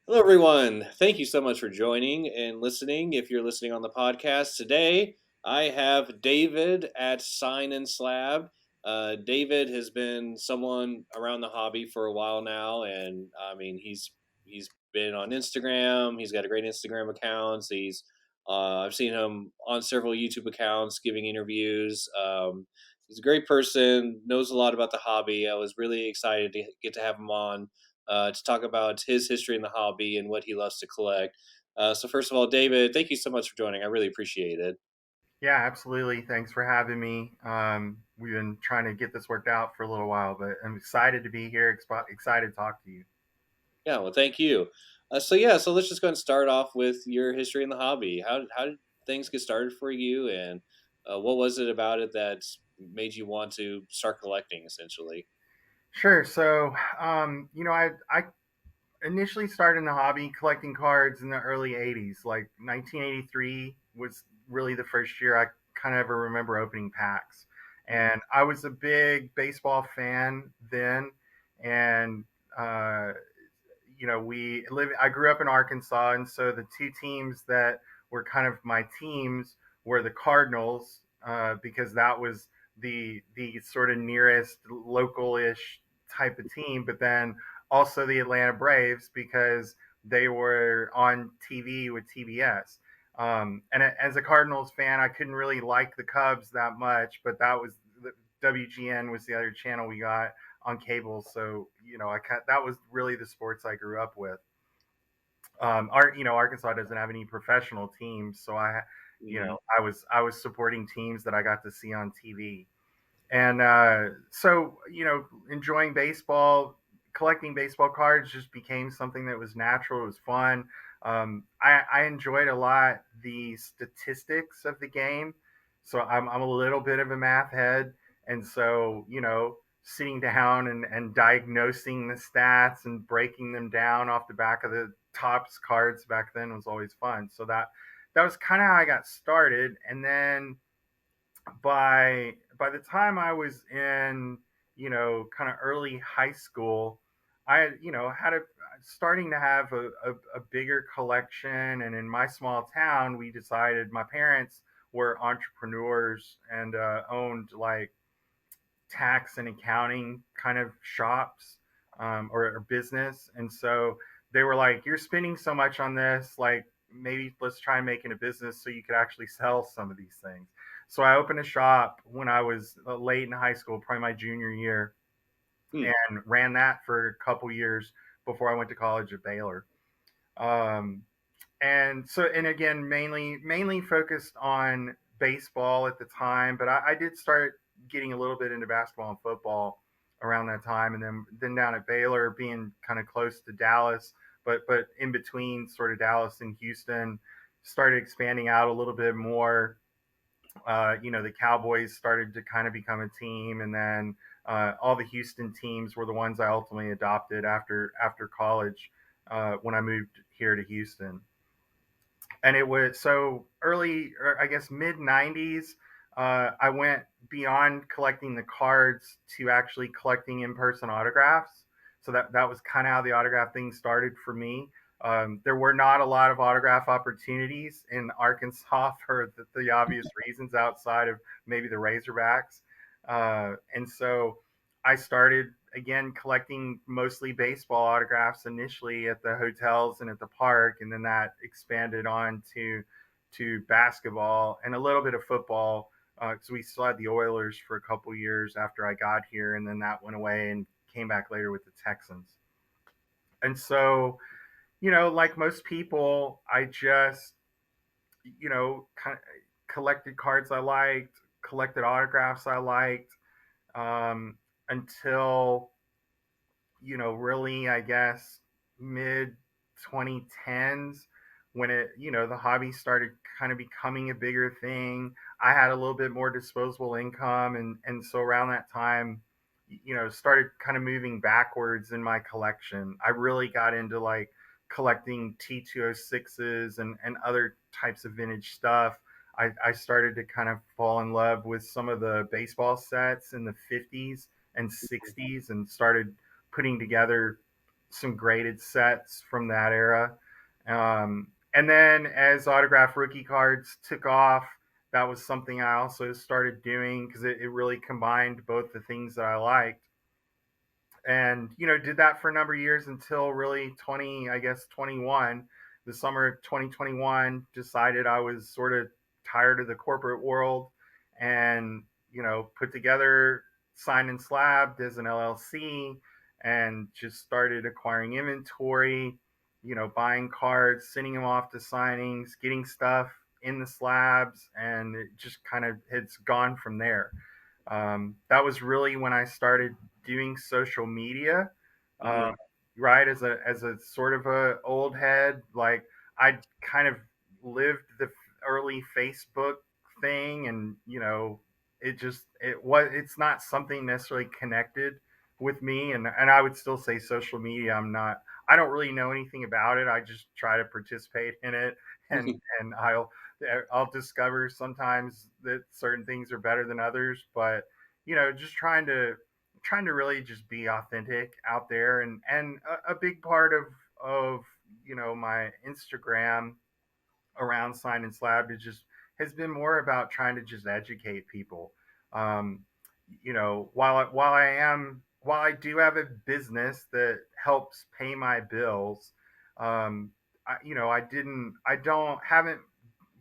Hello, everyone. Thank you so much for joining and listening. If you're listening on the podcast today, I have David at Sign and Slab. David has been someone around the hobby for a while now, and I mean, he's been on Instagram. He's got a great Instagram account. I've seen him on several YouTube accounts giving interviews. He's a great person, knows a lot about the hobby. I was really excited to get to have him on to talk about his history in the hobby and what he loves to collect. So, first of all, David, thank you so much for joining. I really appreciate it. Yeah, absolutely. Thanks for having me. We've been trying to get this worked out for a little while, but I'm excited to be here, excited to talk to you. Yeah, well, thank you. So let's just go and start off with your history in the hobby. How did things get started for you, and what was it about it that made you want to start collecting, essentially? Sure. I initially started in the hobby collecting cards in the early 80s. Like 1983 was really the first year I kind of ever remember opening packs. Mm. And I was a big baseball fan then. And, uh, I grew up in Arkansas. And so the two teams that were kind of my teams were the Cardinals, because that was the sort of nearest local-ish type of team. But then also the Atlanta Braves because they were on TV with TBS. And as a Cardinals fan, I couldn't really like the Cubs that much, but that was WGN was the other channel we got on cable. So that was really the sports I grew up with. Arkansas doesn't have any professional teams, so Hmm. I was supporting teams that I got to see on TV. And enjoying baseball, collecting baseball cards just became something that was natural. It was fun. I enjoyed a lot the statistics of the game. So I'm a little bit of a math head. And so, sitting down and diagnosing the stats and breaking them down off the back of the tops cards back then was always fun. So that was kind of how I got started. And then by the time I was in, kind of early high school, I, had a starting to have a bigger collection. And in my small town, we decided my parents were entrepreneurs and owned like tax and accounting kind of shops, or business. And so they were like, "You're spending so much on this, like maybe let's try making a business so you could actually sell some of these things." So I opened a shop when I was late in high school, probably my junior year, Hmm. and ran that for a couple years before I went to college at Baylor. Um, and again, mainly focused on baseball at the time, but I did start getting a little bit into basketball and football around that time. And then down at Baylor, being kind of close to Dallas, but in between sort of Dallas and Houston, started expanding out a little bit more. The Cowboys started to kind of become a team, and then all the Houston teams were the ones I ultimately adopted after college, when I moved here to Houston. And it was so early, or I guess mid 90s. I went beyond collecting the cards to actually collecting in person autographs. So that was kind of how the autograph thing started for me. There were not a lot of autograph opportunities in Arkansas for the obvious reasons outside of maybe the Razorbacks. And so I started again collecting mostly baseball autographs initially at the hotels and at the park, and then that expanded on to basketball and a little bit of football. So we still had the Oilers for a couple years after I got here, and then that went away and came back later with the Texans. And so, like most people, I just kind of collected cards I liked, collected autographs I liked, um, until really, I guess, mid 2010s when the hobby started kind of becoming a bigger thing. I had a little bit more disposable income. And so around that time, started kind of moving backwards in my collection. I really got into like collecting T206s and other types of vintage stuff. I started to kind of fall in love with some of the baseball sets in the 50s and 60s and started putting together some graded sets from that era. And then as autograph rookie cards took off, that was something I also started doing because it really combined both the things that I liked. And did that for a number of years until really 20, I guess 21, the summer of 2021, decided I was sort of tired of the corporate world, and put together Sign and Slabbed as an LLC, and just started acquiring inventory, buying cards, sending them off to signings, getting stuff in the slabs, and it just kind of it's gone from there. That was really when I started doing social media, uh, Hmm. right? As a sort of a old head, like I kind of lived the early Facebook thing, and it's not something necessarily connected with me, and I would still say social media. I don't really know anything about it. I just try to participate in it, and I'll discover sometimes that certain things are better than others, but just trying to really just be authentic out there, and a big part of my Instagram around Sign and Slab is just has been more about trying to just educate people. Um, while I do have a business that helps pay my bills, I don't haven't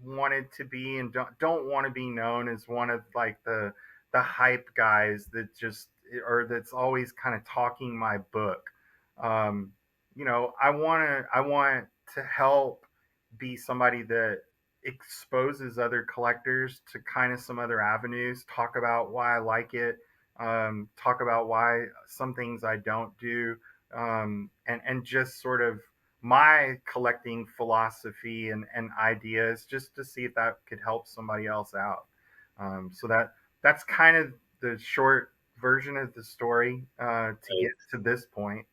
wanted to be, and don't want to be known as one of like the hype guys that just or that's always kind of talking my book. Um, I want to help be somebody that exposes other collectors to kind of some other avenues, talk about why I like it, talk about why some things I don't do, and just sort of my collecting philosophy and ideas, just to see if that could help somebody else out. So that's kind of the short version of the story to get to this point.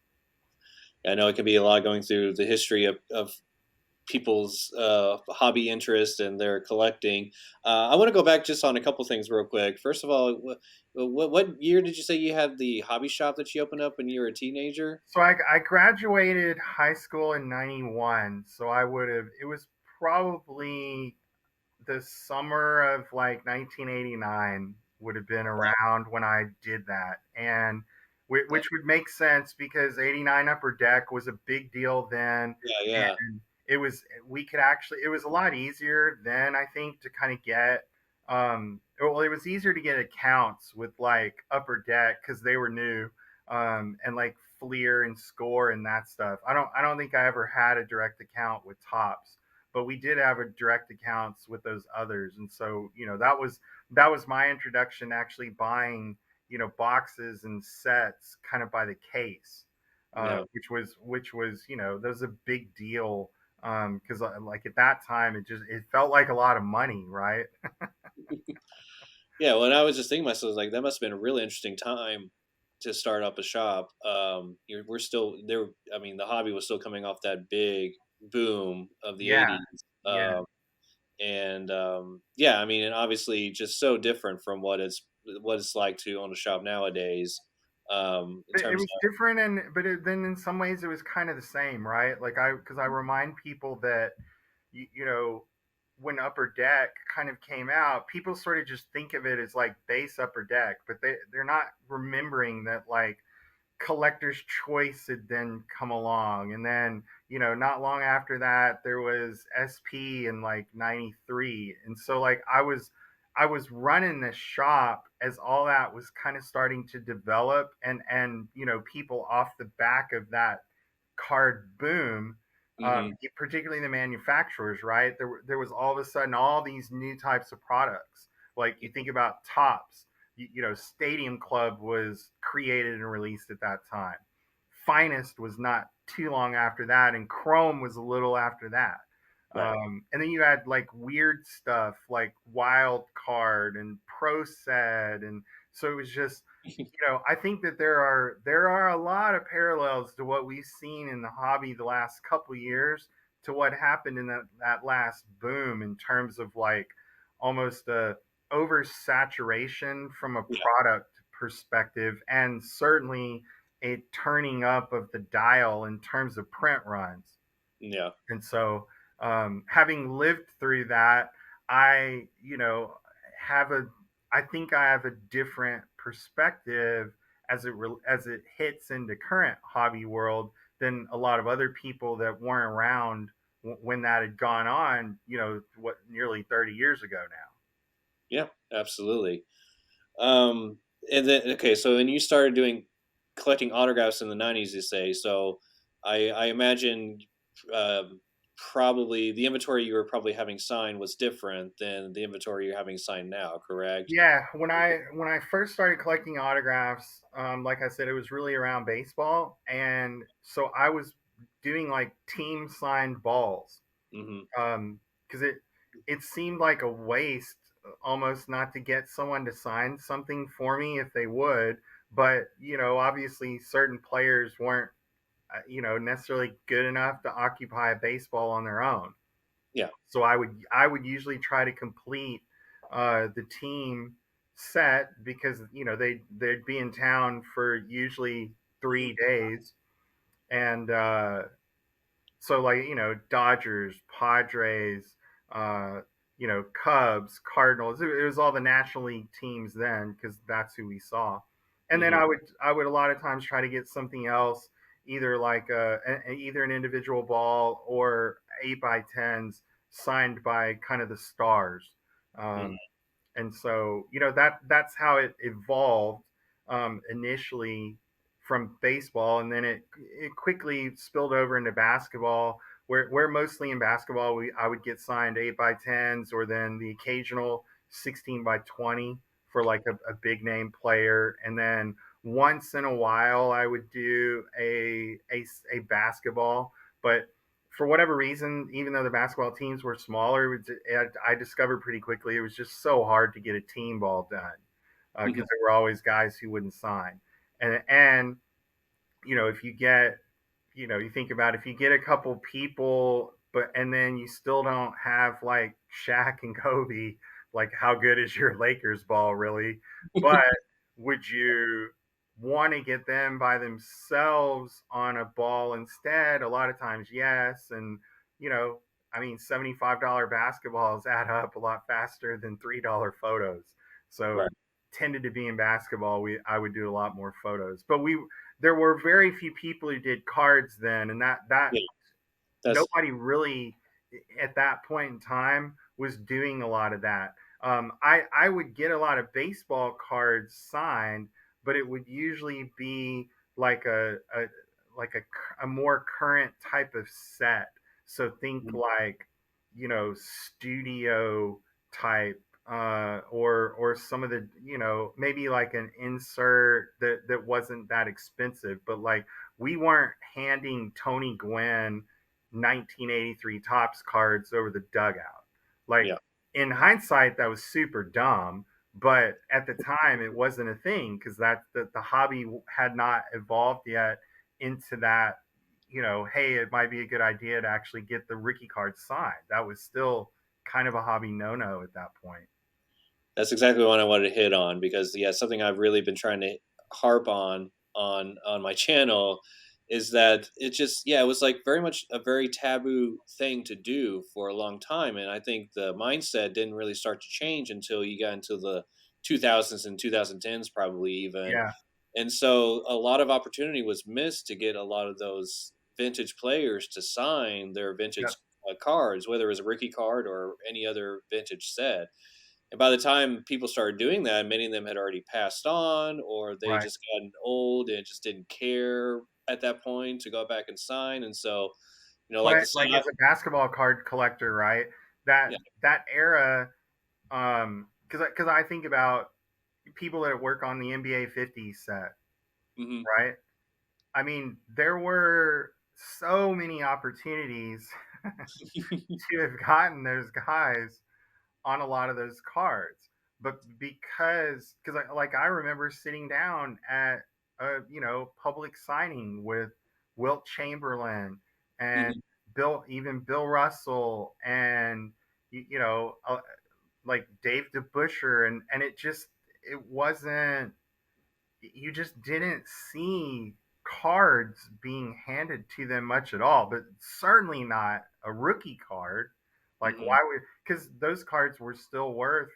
I know it can be a lot going through the history of people's hobby interest and their collecting. I want to go back just on a couple things real quick. First of all, what year did you say you had the hobby shop that you opened up when you were a teenager? So I graduated high school in 91. So it was probably the summer of like 1989 would have been around when I did that. And Okay. which would make sense because 89 Upper Deck was a big deal then. Yeah, yeah, And it was a lot easier then, I think, to kind of get, well, it was easier to get accounts with like Upper Deck because they were new, and like Fleer and Score and that stuff. I don't think I ever had a direct account with Tops, but we did have a direct accounts with those others. And so that was my introduction to actually buying boxes and sets kind of by the case, yeah. which was that was a big deal, because like at that time it felt like a lot of money, right? Yeah, when I was just thinking to myself, like that must have been a really interesting time to start up a shop. We're still there. I mean, the hobby was still coming off that big boom of the Yeah, '80s. yeah. And yeah, I mean, and obviously just so different from what it's like to own a shop nowadays. In It terms was different, then in some ways it was kind of the same, right? Like because I remind people that you, you know when Upper Deck kind of came out, people sort of just think of it as like base Upper Deck, but they're not remembering that like Collector's Choice had then come along, and then not long after that there was SP in like 93. And so like I was running this shop as all that was kind of starting to develop, and people off the back of that card boom, of. particularly the manufacturers, right? There was all of a sudden all these new types of products. Like you think about Tops, Stadium Club was created and released at that time. Finest was not too long after that, and Chrome was a little after that. Right. And then you had like weird stuff like Wild Card and Pro Set, and so it was just, I think that there are a lot of parallels to what we've seen in the hobby the last couple years to what happened in that last boom, in terms of like almost a oversaturation from a Yeah. product perspective, and certainly a turning up of the dial in terms of print runs. Yeah. And so, having lived through that, I, have a, I think I have a different perspective as it hits into current hobby world than a lot of other people that weren't around when that had gone on. What, nearly 30 years ago now. Yeah, absolutely. Um, and then okay, so when you started doing collecting autographs in the '90s, you say, so I imagine probably the inventory you were probably having signed was different than the inventory you're having signed now, correct? Yeah, when I first started collecting autographs, like I said, it was really around baseball, and so I was doing like team signed balls, Hmm. because it seemed like a waste almost not to get someone to sign something for me if they would, but obviously certain players weren't necessarily good enough to occupy a baseball on their own. Yeah. So I would usually try to complete the team set because they'd be in town for usually 3 days, and so like Dodgers, Padres, uh, Cubs, Cardinals. It was all the National League teams then because that's who we saw. And then Hmm. I would a lot of times try to get something else, either like either an individual ball or 8x10s signed by kind of the stars. Hmm. Um, and so that's how it evolved initially from baseball, and then it quickly spilled over into basketball, where mostly in basketball I would get signed 8x10s or then the occasional 16x20 for like a big name player, and then once in a while I would do a basketball, but for whatever reason, even though the basketball teams were smaller, I discovered pretty quickly it was just so hard to get a team ball done because there were always guys who wouldn't sign. And if you get, you think about if you get a couple people, but and then you still don't have like Shaq and Kobe, like how good is your Lakers ball really? But would you want to get them by themselves on a ball instead? A lot of times, yes. And you know, I mean, $75 basketballs add up a lot faster than $3 photos. So Right. tended to be in basketball, I would do a lot more photos. But there were very few people who did cards then, and that Yeah. That's nobody really at that point in time was doing a lot of that. I would get a lot of baseball cards signed, but it would usually be like a more current type of set. So think like studio type, or some of the maybe like an insert that wasn't that expensive, but like we weren't handing Tony Gwynn 1983 Topps cards over the dugout. Like yeah. in hindsight, that was super dumb, but at the time, it wasn't a thing because the hobby had not evolved yet into that. Hey, it might be a good idea to actually get the rookie card signed. That was still kind of a hobby no-no at that point. That's exactly what I wanted to hit on because yeah, something I've really been trying to harp on my channel is that it just yeah, it was like very much a very taboo thing to do for a long time, and I think the mindset didn't really start to change until you got into the 2000s and 2010s probably even. Yeah, And so a lot of opportunity was missed to get a lot of those vintage players to sign their yeah, vintage cards, whether it was a rookie card or any other vintage set. And by the time people started doing that, many of them had already passed on, or they right. just gotten old and just didn't care at that point to go back and sign. And so, like the Like side, as a basketball card collector, right? yeah, That era, because I think about people that work on the NBA 50 set, hmm right? I mean, there were so many opportunities to have gotten those guys on a lot of those cards, but because I remember sitting down at a public signing with Wilt Chamberlain and hmm Bill Russell and like Dave DeBuscher, and it wasn't, you just didn't see. cards being handed to them much at all, but certainly not a rookie card. Like, Hmm. why would, because those cards were still worth,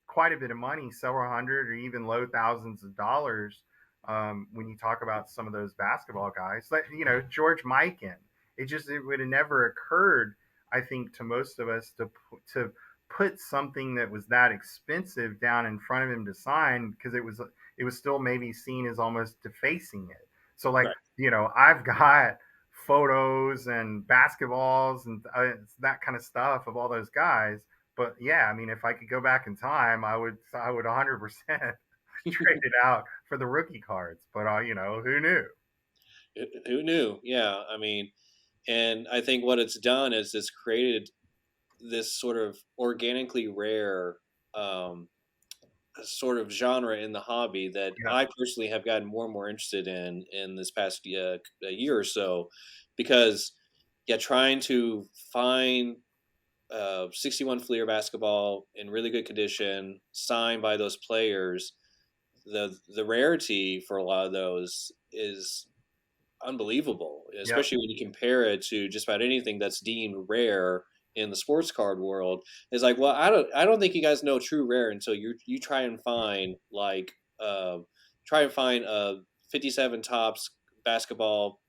quite a bit of money, several hundred or even low thousands of dollars. When you talk about some of those basketball guys, like, George Mikan, it would have never occurred, I think, to most of us to put something that was that expensive down in front of him to sign, because it was still maybe seen as almost defacing it. So, like, Right. I've got photos and basketballs and that kind of stuff of all those guys. But yeah, I mean, if I could go back in time, I would 100% trade it out for the rookie cards. But who knew? Who knew? Yeah, I mean, and I think what it's done is it's created this sort of organically rare um, sort of genre in the hobby that Yeah, I personally have gotten more and more interested in this past a year or so, because yeah, trying to find 61 Fleer basketball in really good condition, signed by those players. The rarity for a lot of those is unbelievable, yep, especially when you compare it to just about anything that's deemed rare in the sports card world. It's like, well, I don't think you guys know true rare until you try and find a 57 tops basketball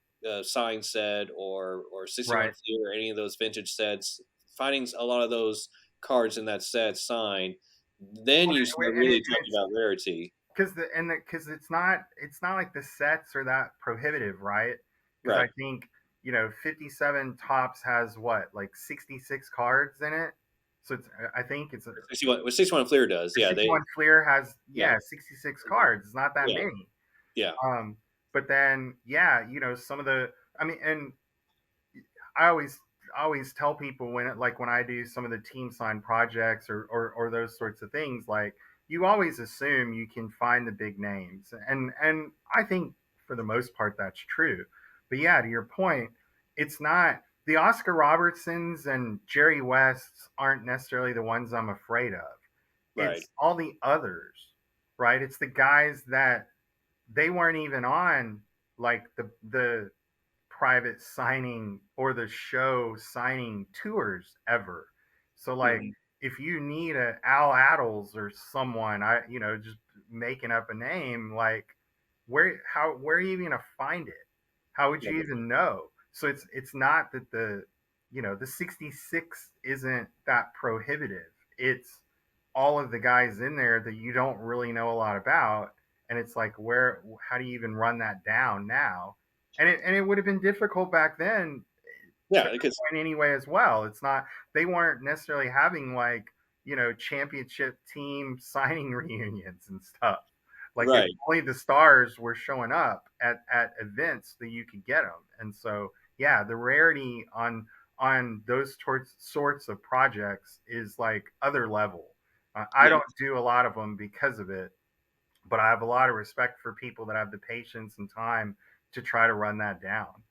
signed set or 61 right. Fleer or any of those vintage sets. Finding a lot of those cards in that set signed, then Well, you start and really talking it's about rarity. because it's not like the sets are that prohibitive, right? Because I Right. think 57 tops has what, like 66 cards in it. So I think it's 61, what 61 Fleer does, the yeah, 61 Fleer has, yeah, yeah, 66 cards. It's not that yeah, many. yeah. But then, yeah, some of the, I mean, and I always tell people when I do some of the team sign projects or those sorts of things, like, you always assume you can find the big names, and I think for the most part that's true. But yeah, to your point, it's not the Oscar Robertsons and Jerry Wests aren't necessarily the ones I'm afraid of. Right. It's all the others, right? It's the guys that they weren't even on, like, the private signing or the show signing tours ever. So, like, Mhm. if you need a Al Addles or someone, just making up a name, like, where are you even gonna find it? How would you Right. even know? So it's not that the 66 isn't that prohibitive. It's all of the guys in there that you don't really know a lot about, and it's like, how do you even run that down now? And it would have been difficult back then, to Yeah, because the point anyway as well. It's not They weren't necessarily having, like, championship team signing reunions and stuff. Like, it's right. only the stars were showing up at events that you could get them. And so, yeah, the rarity on those sorts of projects is like other level. I Yeah. don't do a lot of them because of it, but I have a lot of respect for people that have the patience and time to try to run that down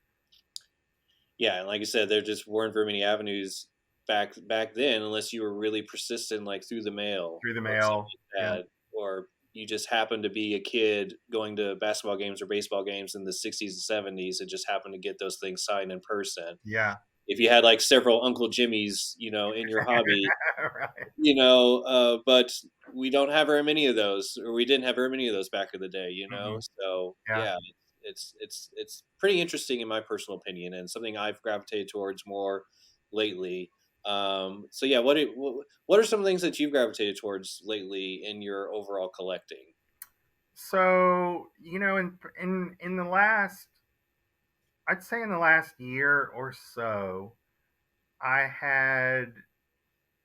Yeah, and like I said, there just weren't very many avenues back then unless you were really persistent, like through the mail through the or something mail. like Yeah, that, or you just happened to be a kid going to basketball games or baseball games in the 60s and 70s and just happened to get those things signed in person. yeah, If you had like several Uncle Jimmys, in your hobby, right. but we don't have very many of those, or we didn't have very many of those back in the day, Mm-mm. So Yeah. yeah, it's pretty interesting in my personal opinion, and something I've gravitated towards more lately. So yeah, what are some things that you've gravitated towards lately in your overall collecting? So, in the last, I'd say in the last year or so, I had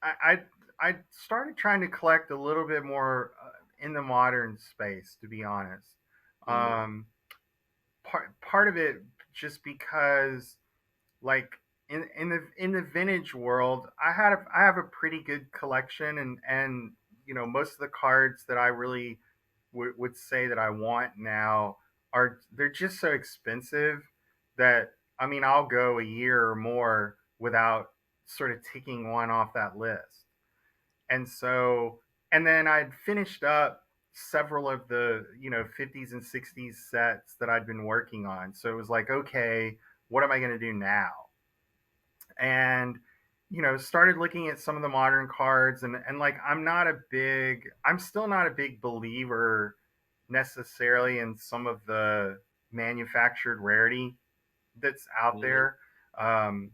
I I started trying to collect a little bit more in the modern space, to be honest. Mm, Um, part of it just because, like, in the vintage world, I have a pretty good collection, and most of the cards that I really would say that I want now they're just so expensive that, I mean, I'll go a year or more without sort of ticking one off that list. And so, and then I'd finished up. several of the 50s and 60s sets that I'd been working on. So it was like, okay, what am I going to do now? And started looking at some of the modern cards, and like I'm still not a big believer necessarily in some of the manufactured rarity that's out Hmm. there. Um,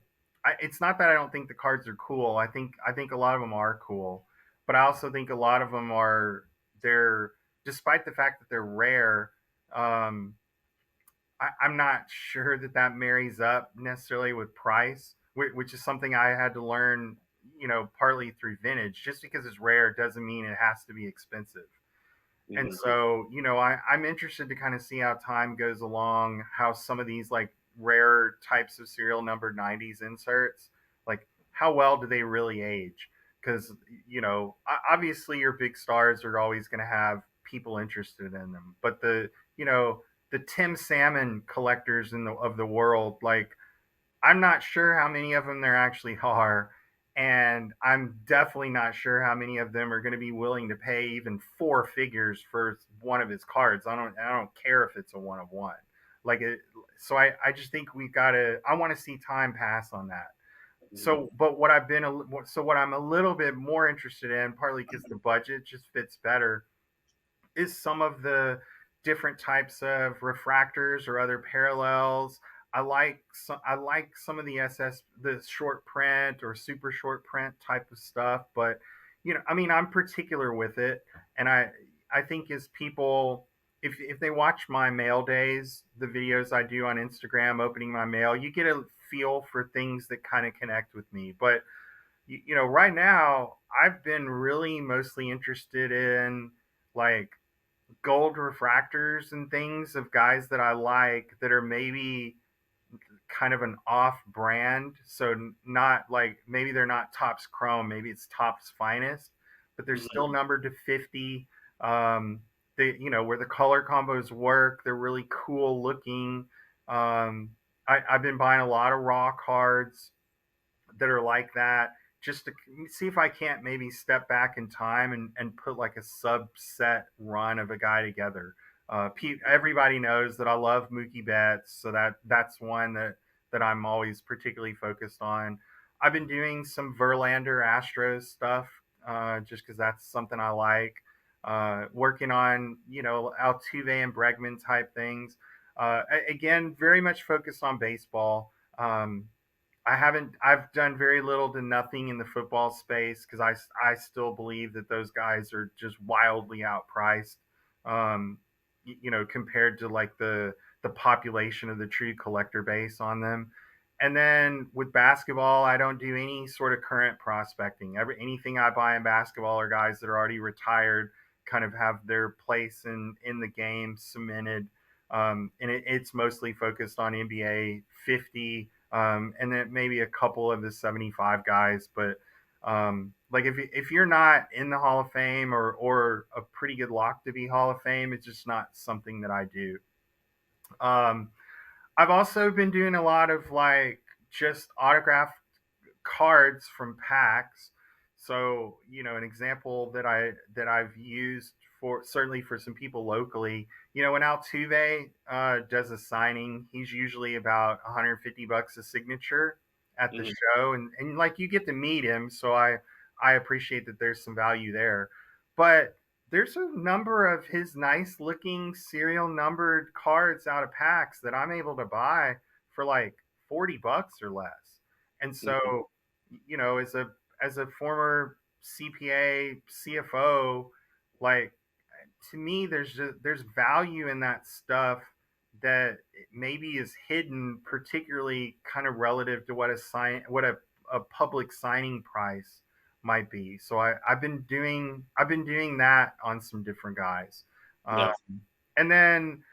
it's not that I don't think the cards are cool. I think a lot of them are cool, but I also think a lot of them they're despite the fact that they're rare. Um, I'm not sure that that marries up necessarily with price, which is something I had to learn. Partly through vintage. Just because it's rare doesn't mean it has to be expensive. And Hmm. so, I'm interested to kind of see how time goes along, how some of these like rare types of serial numbered 90s inserts, like how well do they really age? Because, obviously your big stars are always going to have people interested in them. But you know, the Tim Salmon collectors of the world, like I'm not sure how many of them there actually are, and I'm definitely not sure how many of them are going to be willing to pay even four figures for one of his cards. I don't care if it's a one of one. Like it, so I just think we got to. I want to see time pass on that. Hmm. But what I'm a little bit more interested in, partly because the budget just fits better, is some of the different types of refractors or other parallels. I like some of the the short print or super short print type of stuff, but I mean, I'm particular with it, and I think as people, if they watch my mail days, the videos I do on Instagram opening my mail, you get a feel for things that kind of connect with me. But right now I've been really mostly interested in like gold refractors and things of guys that I like that are maybe kind of an off brand. So not like maybe they're not Topps Chrome, maybe it's Topps Finest, but they're Hmm. still numbered to 50. They where the color combos work, they're really cool looking. Um, I've been buying a lot of raw cards that are like that, just to see if I can't maybe step back in time and put like a subset run of a guy together. Everybody knows that I love Mookie Betts, so that's one that I'm always particularly focused on. I've been doing some Verlander Astros stuff, just because that's something I like. Working on Altuve and Bregman type things. Again, very much focused on baseball. I've done very little to nothing in the football space because I still believe that those guys are just wildly outpriced, compared to like the population of the true collector base on them. And then with basketball, I don't do any sort of current prospecting. Anything I buy in basketball are guys that are already retired, kind of have their place in the game cemented. And it's mostly focused on NBA 50, and then maybe a couple of the 75 guys. But like if you're not in the Hall of Fame or a pretty good lock to be Hall of Fame, it's just not something that I do. Um, I've also been doing a lot of like just autograph cards from packs. So, an example that I've used for certainly for some people locally, when Altuve does a signing, he's usually about $150 a signature at the Hmm. show, and like you get to meet him, so I appreciate that there's some value there. But there's a number of his nice looking serial numbered cards out of packs that I'm able to buy for like $40 or less. And so, Hmm. as a former CPA, CFO, like to me, there's value in that stuff that maybe is hidden, particularly kind of relative to what a public signing price might be. So I've been doing that on some different guys, um, Yeah. and then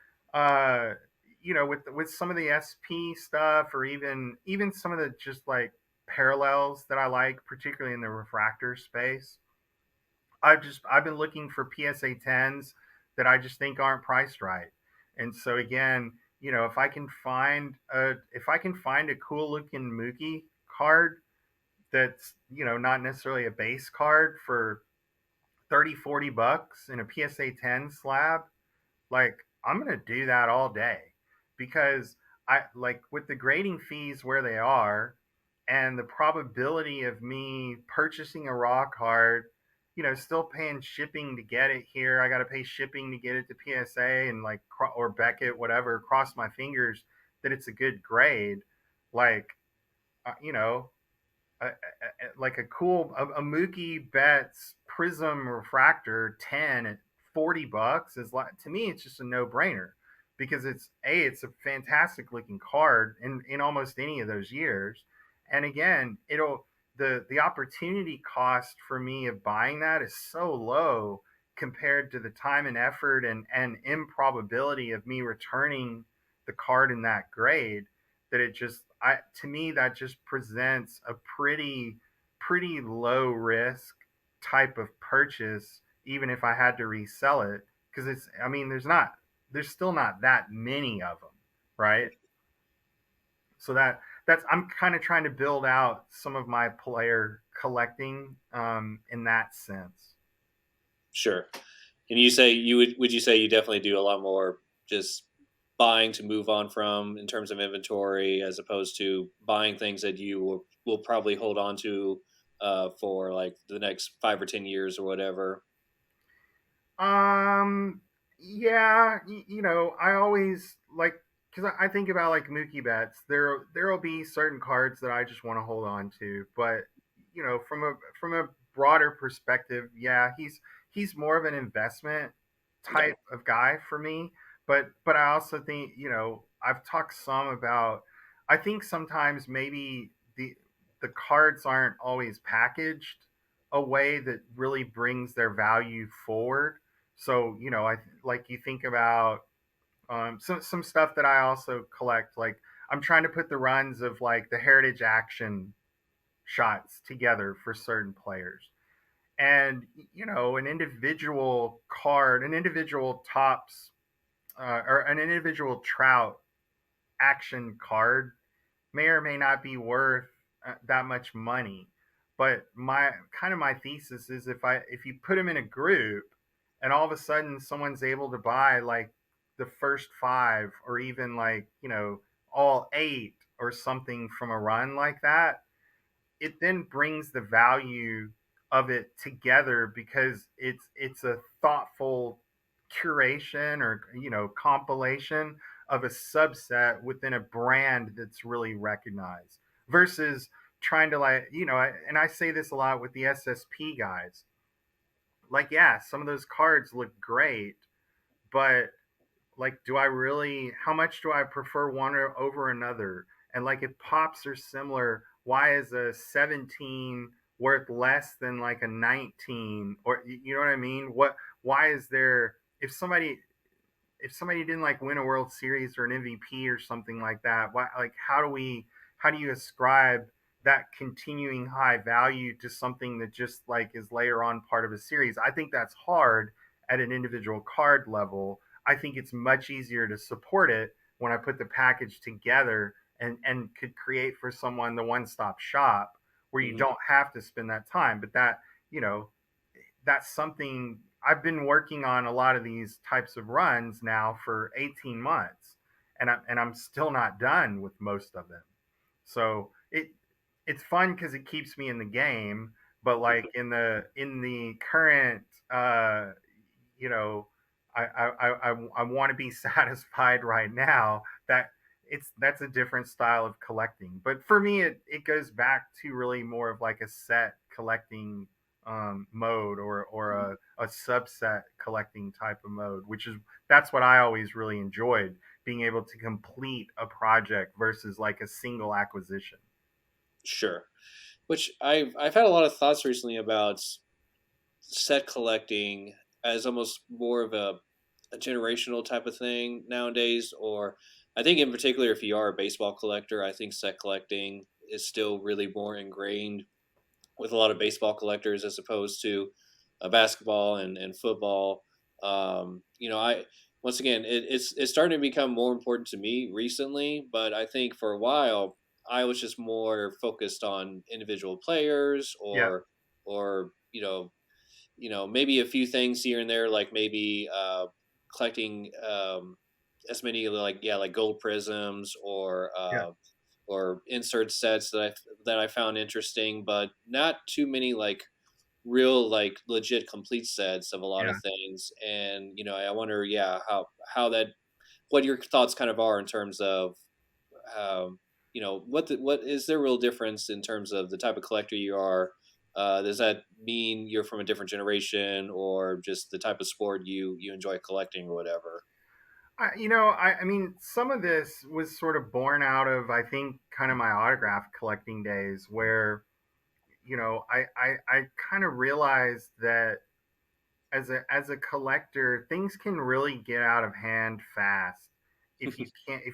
with some of the SP stuff, or even some of the just like parallels that I like, particularly in the refractor space. I've been looking for PSA 10s that I just think aren't priced right. And so again, if I can find a cool looking Mookie card that's not necessarily a base card for $30-40 in a PSA 10 slab, like I'm gonna do that all day because I like with the grading fees where they are and the probability of me purchasing a raw card, still paying shipping to get it here. I got to pay shipping to get it to PSA and like or Beckett, whatever. Cross my fingers that it's a good grade. Like, you know, like a cool a Mookie Betts Prism Refractor 10 at $40 is like, to me it's just a no brainer because it's a fantastic looking card in almost any of those years, and again it'll the opportunity cost for me of buying that is so low compared to the time and effort and improbability of me returning the card in that grade that it just I to me that just presents a pretty low risk type of purchase even if I had to resell it because it's I mean there's still not that many of them, right? So that's I'm kind of trying to build out some of my player collecting in that sense. Sure. And you say would you say you definitely do a lot more just buying to move on from in terms of inventory as opposed to buying things that you will probably hold on to for like the next 5 or 10 years or whatever. Um, yeah, I always like because I think about like Mookie Betts. There'll be certain cards that I just want to hold on to, but from a broader perspective, yeah, he's more of an investment Yeah. type of guy for me. But I also think I've talked some about. I think sometimes maybe the cards aren't always packaged a way that really brings their value forward. So I like you think about some stuff that I also collect. Like I'm trying to put the runs of like the heritage action shots together for certain players, and an individual card, an individual tops, or an individual Trout action card may or may not be worth that much money. But my thesis is if you put them in a group, and all of a sudden someone's able to buy like the first five or even like all eight or something from a run like that, it then brings the value of it together because it's a thoughtful curation or compilation of a subset within a brand that's really recognized versus trying to like and I say this a lot with the SSP guys, like yeah some of those cards look great, but like do I really how much do I prefer one over another, and like if pops are similar, why is a 17 worth less than like a 19, or you know what I mean, why is there if somebody didn't like win a World Series or an MVP or something like that, why, like how do you ascribe that continuing high value to something that just like is later on part of a series? I think that's hard at an individual card level. I think it's much easier to support it when I put the package together and could create for someone the one stop shop where you Hmm. don't have to spend that time. But you know, that's something I've been working on a lot of these types of runs now for 18 months, and I'm still not done with most of them. So it's fun because it keeps me in the game, but like in the current, you know, I want to be satisfied right now that that's a different style of collecting. But for me, it goes back to really more of like a set collecting mode or a subset collecting type of mode, which is that's what I always really enjoyed, being able to complete a project versus like a single acquisition. Sure. Which I've had a lot of thoughts recently about set collecting as almost more of a generational type of thing nowadays. Or I think in particular, if you are a baseball collector, I think set collecting is still really more ingrained with a lot of baseball collectors as opposed to basketball and football. I once again it's starting to become more important to me recently, but I think for a while I was just more focused on individual players Yeah. or maybe a few things here and there, like maybe collecting as many like yeah, like gold prisms Yeah, or insert sets that I found interesting, but not too many like real like legit complete sets of a lot yeah. of things. And I wonder, yeah, how that what your thoughts kind of are in terms of what is there a real difference in terms of the type of collector you are? Does that mean you're from a different generation, or just the type of sport you enjoy collecting, or whatever? I mean, some of this was sort of born out of, I think, kind of my autograph collecting days, where I kind of realized that as a collector, things can really get out of hand fast if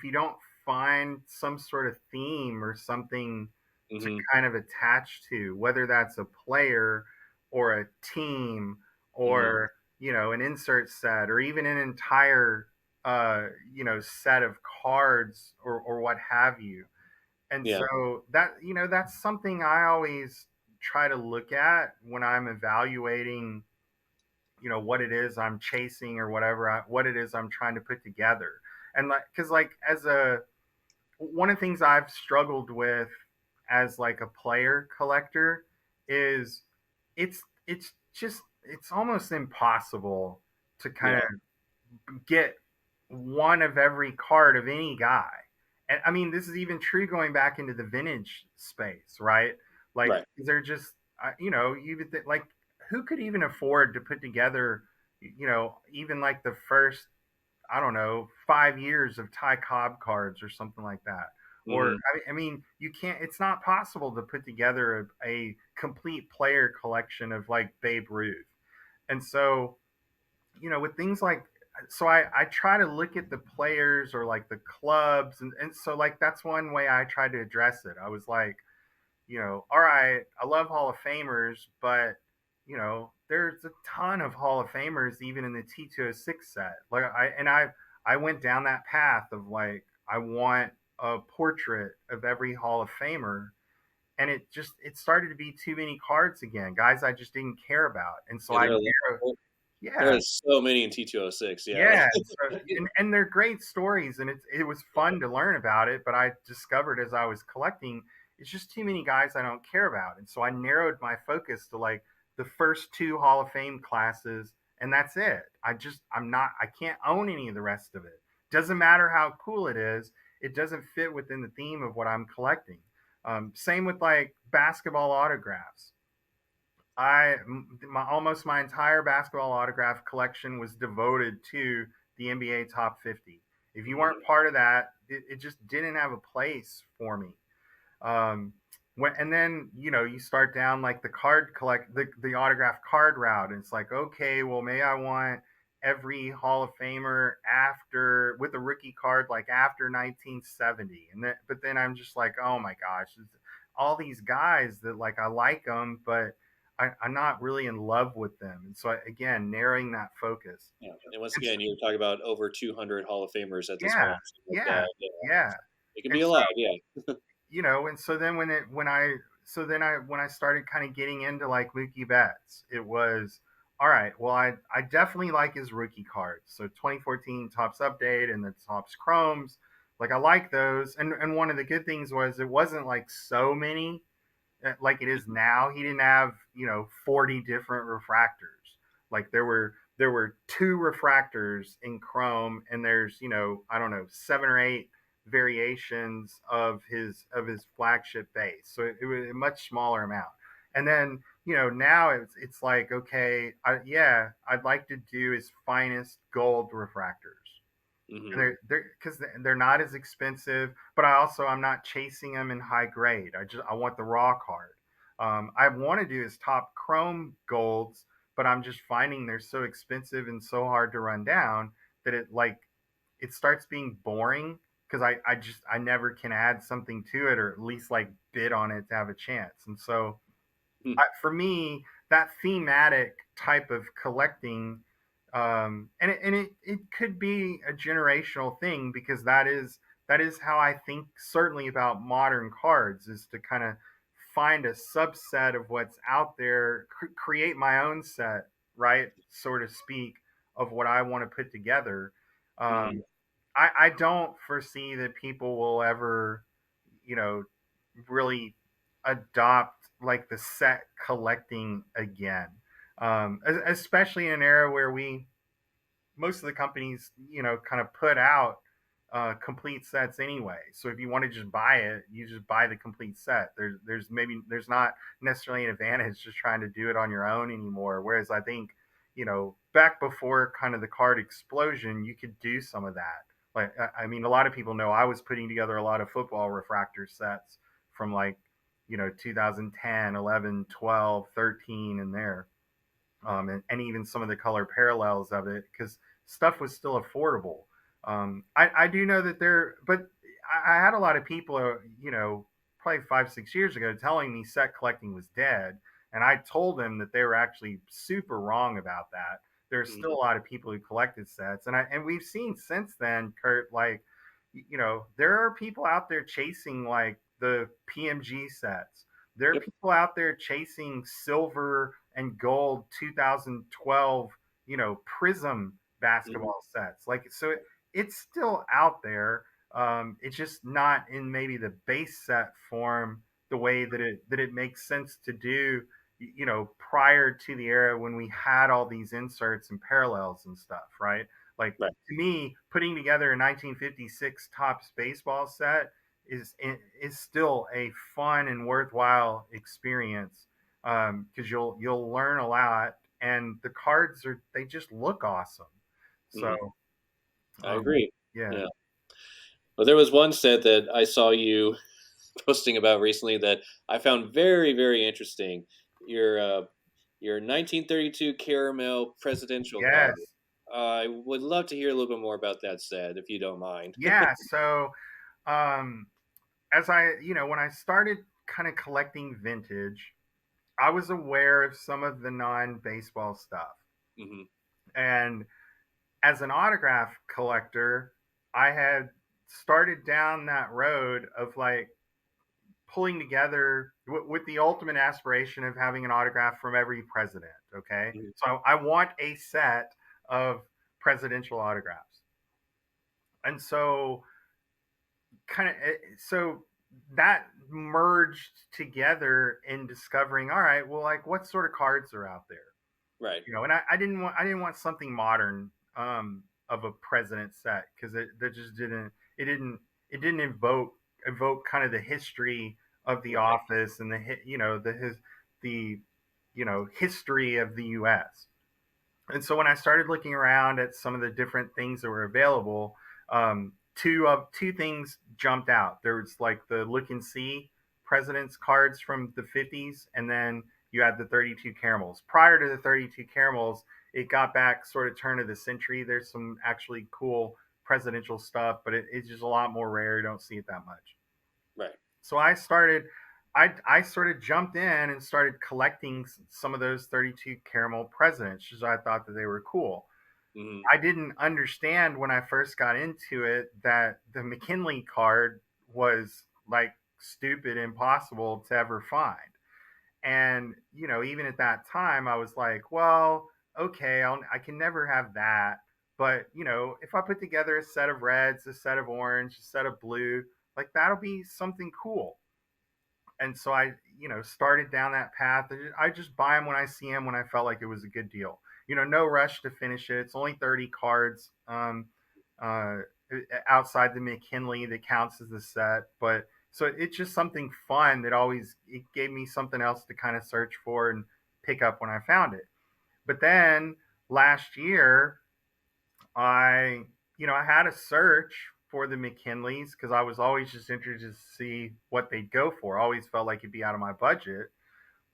you don't find some sort of theme or something to Hmm. kind of attach to, whether that's a player or a team Hmm. or an insert set or even an entire set of cards or what have you. And Yeah. so that's something I always try to look at when I'm evaluating what it is I'm chasing or what it is I'm trying to put together. And like, because like as a one of the things I've struggled with as like a player collector is it's almost impossible to kind Yeah. of get one of every card of any guy. And I mean, this is even true going back into the vintage space, right? Like, Right. they're just, like, who could even afford to put together, even like the first, I don't know, 5 years of Ty Cobb cards or something like that? Or, Hmm. I mean, you can't, it's not possible to put together a complete player collection of like Babe Ruth. And so, with things like, so I try to look at the players or like the clubs, and so like that's one way I tried to address it. I was like, all right, I love Hall of Famers, but there's a ton of Hall of Famers even in the T206 set. Like I went down that path of like I want a portrait of every Hall of Famer, and it started to be too many cards again, guys I just didn't care about, and so Yeah, I there are narrowed. there Yeah, are so many in T206. Yeah. yeah, so, and they're great stories, and it was fun to learn about it. But I discovered as I was collecting, it's just too many guys I don't care about, and so I narrowed my focus to like the first two Hall of Fame classes, and that's it. I can't own any of the rest of it. Doesn't matter how cool it is, it doesn't fit within the theme of what I'm collecting. Same with like basketball autographs. Almost my entire basketball autograph collection was devoted to the NBA Top 50. If you weren't Mhm. part of that, it just didn't have a place for me. Um, and then you start down like the autograph card route, and it's like, okay, well, maybe I want every Hall of Famer after with a rookie card like after 1970, but then I'm just like, oh my gosh, all these guys that like I like them, but I'm not really in love with them, and so again, narrowing that focus. Yeah, and once And so, again, you're talking about over 200 Hall of Famers at this yeah, point. So like yeah, that, yeah, yeah. it can be And a so lot. Yeah. and so then when I started kind of getting into like Mookie Betts, it was all right. Well, I definitely like his rookie cards. So 2014 Topps Update and the Topps Chromes, like I like those. And one of the good things was it wasn't like so many like it is now. He didn't have 40 different refractors. Like there were two refractors in Chrome, and there's I don't know, 7 or 8 variations of his flagship base. So it was a much smaller amount. And then now it's like, okay, yeah, I'd like to do his finest gold refractors, and Hmm. they're because they're not as expensive, but I'm not chasing them in high grade. I want the raw card. I want to do his top chrome golds, but I'm just finding they're so expensive and so hard to run down that it starts being boring, because I never can add something to it, or at least like bid on it to have a chance. And so for me, that thematic type of collecting, and it could be a generational thing, because that is how I think certainly about modern cards, is to kind of find a subset of what's out there, create my own set, right, so to speak, of what I want to put together. Hmm. Um, I don't foresee that people will ever, you know, really adopt like the set collecting again. Especially in an era where most of the companies, kind of put out complete sets anyway. So if you want to just buy it, you just buy the complete set. There's not necessarily an advantage just trying to do it on your own anymore. Whereas I think, back before kind of the card explosion, you could do some of that. Like, I mean, a lot of people know I was putting together a lot of football refractor sets from like, 2010, 11, 12, 13, and there, and even some of the color parallels of it, because stuff was still affordable. I do know that but I had a lot of people, probably 5, 6 years ago, telling me set collecting was dead, and I told them that they were actually super wrong about that. There's still a Hmm. lot of people who collected sets, and we've seen since then, Kurt, like, there are people out there chasing like the PMG sets. There are Yep. people out there chasing silver and gold 2012, Prism Hmm. basketball sets. Like, so it's still out there. It's just not in maybe the base set form the way that it makes sense to do, prior to the era when we had all these inserts and parallels and stuff, right? Like, Right. to me, putting together a 1956 Topps baseball set is still a fun and worthwhile experience, because you'll learn a lot, and the cards they just look awesome. So, Hmm. I um, agree. yeah. Yeah. Well, there was one set that I saw you posting about recently that I found very, very interesting. Your your 1932 caramel presidential card. Yes. I would love to hear a little bit more about that set, if you don't mind. Yeah. So, um, when I started kind of collecting vintage, I was aware of some of the non-baseball stuff. Hmm. And as an autograph collector, I had started down that road of like pulling together with the ultimate aspiration of having an autograph from every president. Okay. Hmm. So I want a set of presidential autographs. And so, kind of, so that merged together in discovering, all right, well, like, what sort of cards are out there? Right. And I didn't want something modern, of a president set, because that just didn't evoke kind of the history of the Right. office, and the history of the U.S. And so when I started looking around at some of the different things that were available, two things jumped out. There was like the look and see presidents cards from the 50s, and then you had the 32 caramels. Prior to the 32 caramels, it got back sort of turn of the century. There's some actually cool presidential stuff, but it's just a lot more rare. You don't see it that much. Right. So I sort of jumped in and started collecting some of those 32 caramel presidents, because I thought that they were cool. Hmm. I didn't understand when I first got into it that the McKinley card was like stupid impossible to ever find. And, even at that time, I was like, well, okay, I can never have that. But, if I put together a set of reds, a set of orange, a set of blue, like, that'll be something cool. And so I, started down that path. I just buy them when I see them, when I felt like it was a good deal. No rush to finish it. It's only 30 cards, uh, outside the McKinley, that counts as the set. But so it's just something fun that always, it gave me something else to kind of search for and pick up when I found it. But then last year, I had a search for the McKinleys, because I was always just interested to see what they'd go for. I always felt like it'd be out of my budget,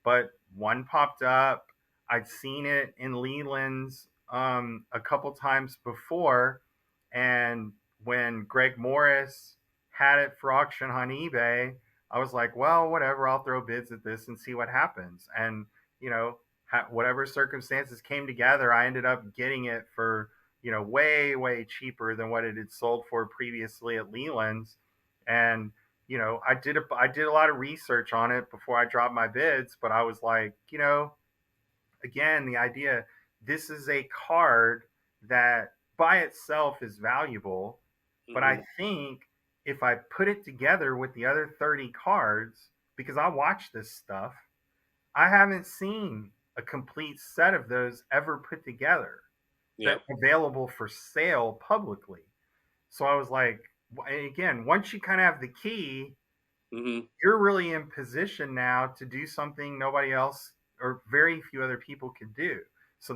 but one popped up. I'd seen it in Leland's, a couple times before, and when Greg Morris had it for auction on eBay, I was like, well, whatever, I'll throw bids at this and see what happens. And, whatever circumstances came together, I ended up getting it for, way, way cheaper than what it had sold for previously at Leland's. And, I did a lot of research on it before I dropped my bids, but I was like, again, the idea, this is a card that by itself is valuable, but I Hmm. think if I put it together with the other 30 cards, because I watch this stuff, I haven't seen a complete set of those ever put together that Yep. available for sale publicly. So I was like, again, once you kind of have the key, Hmm. you're really in position now to do something nobody else or very few other people could do. So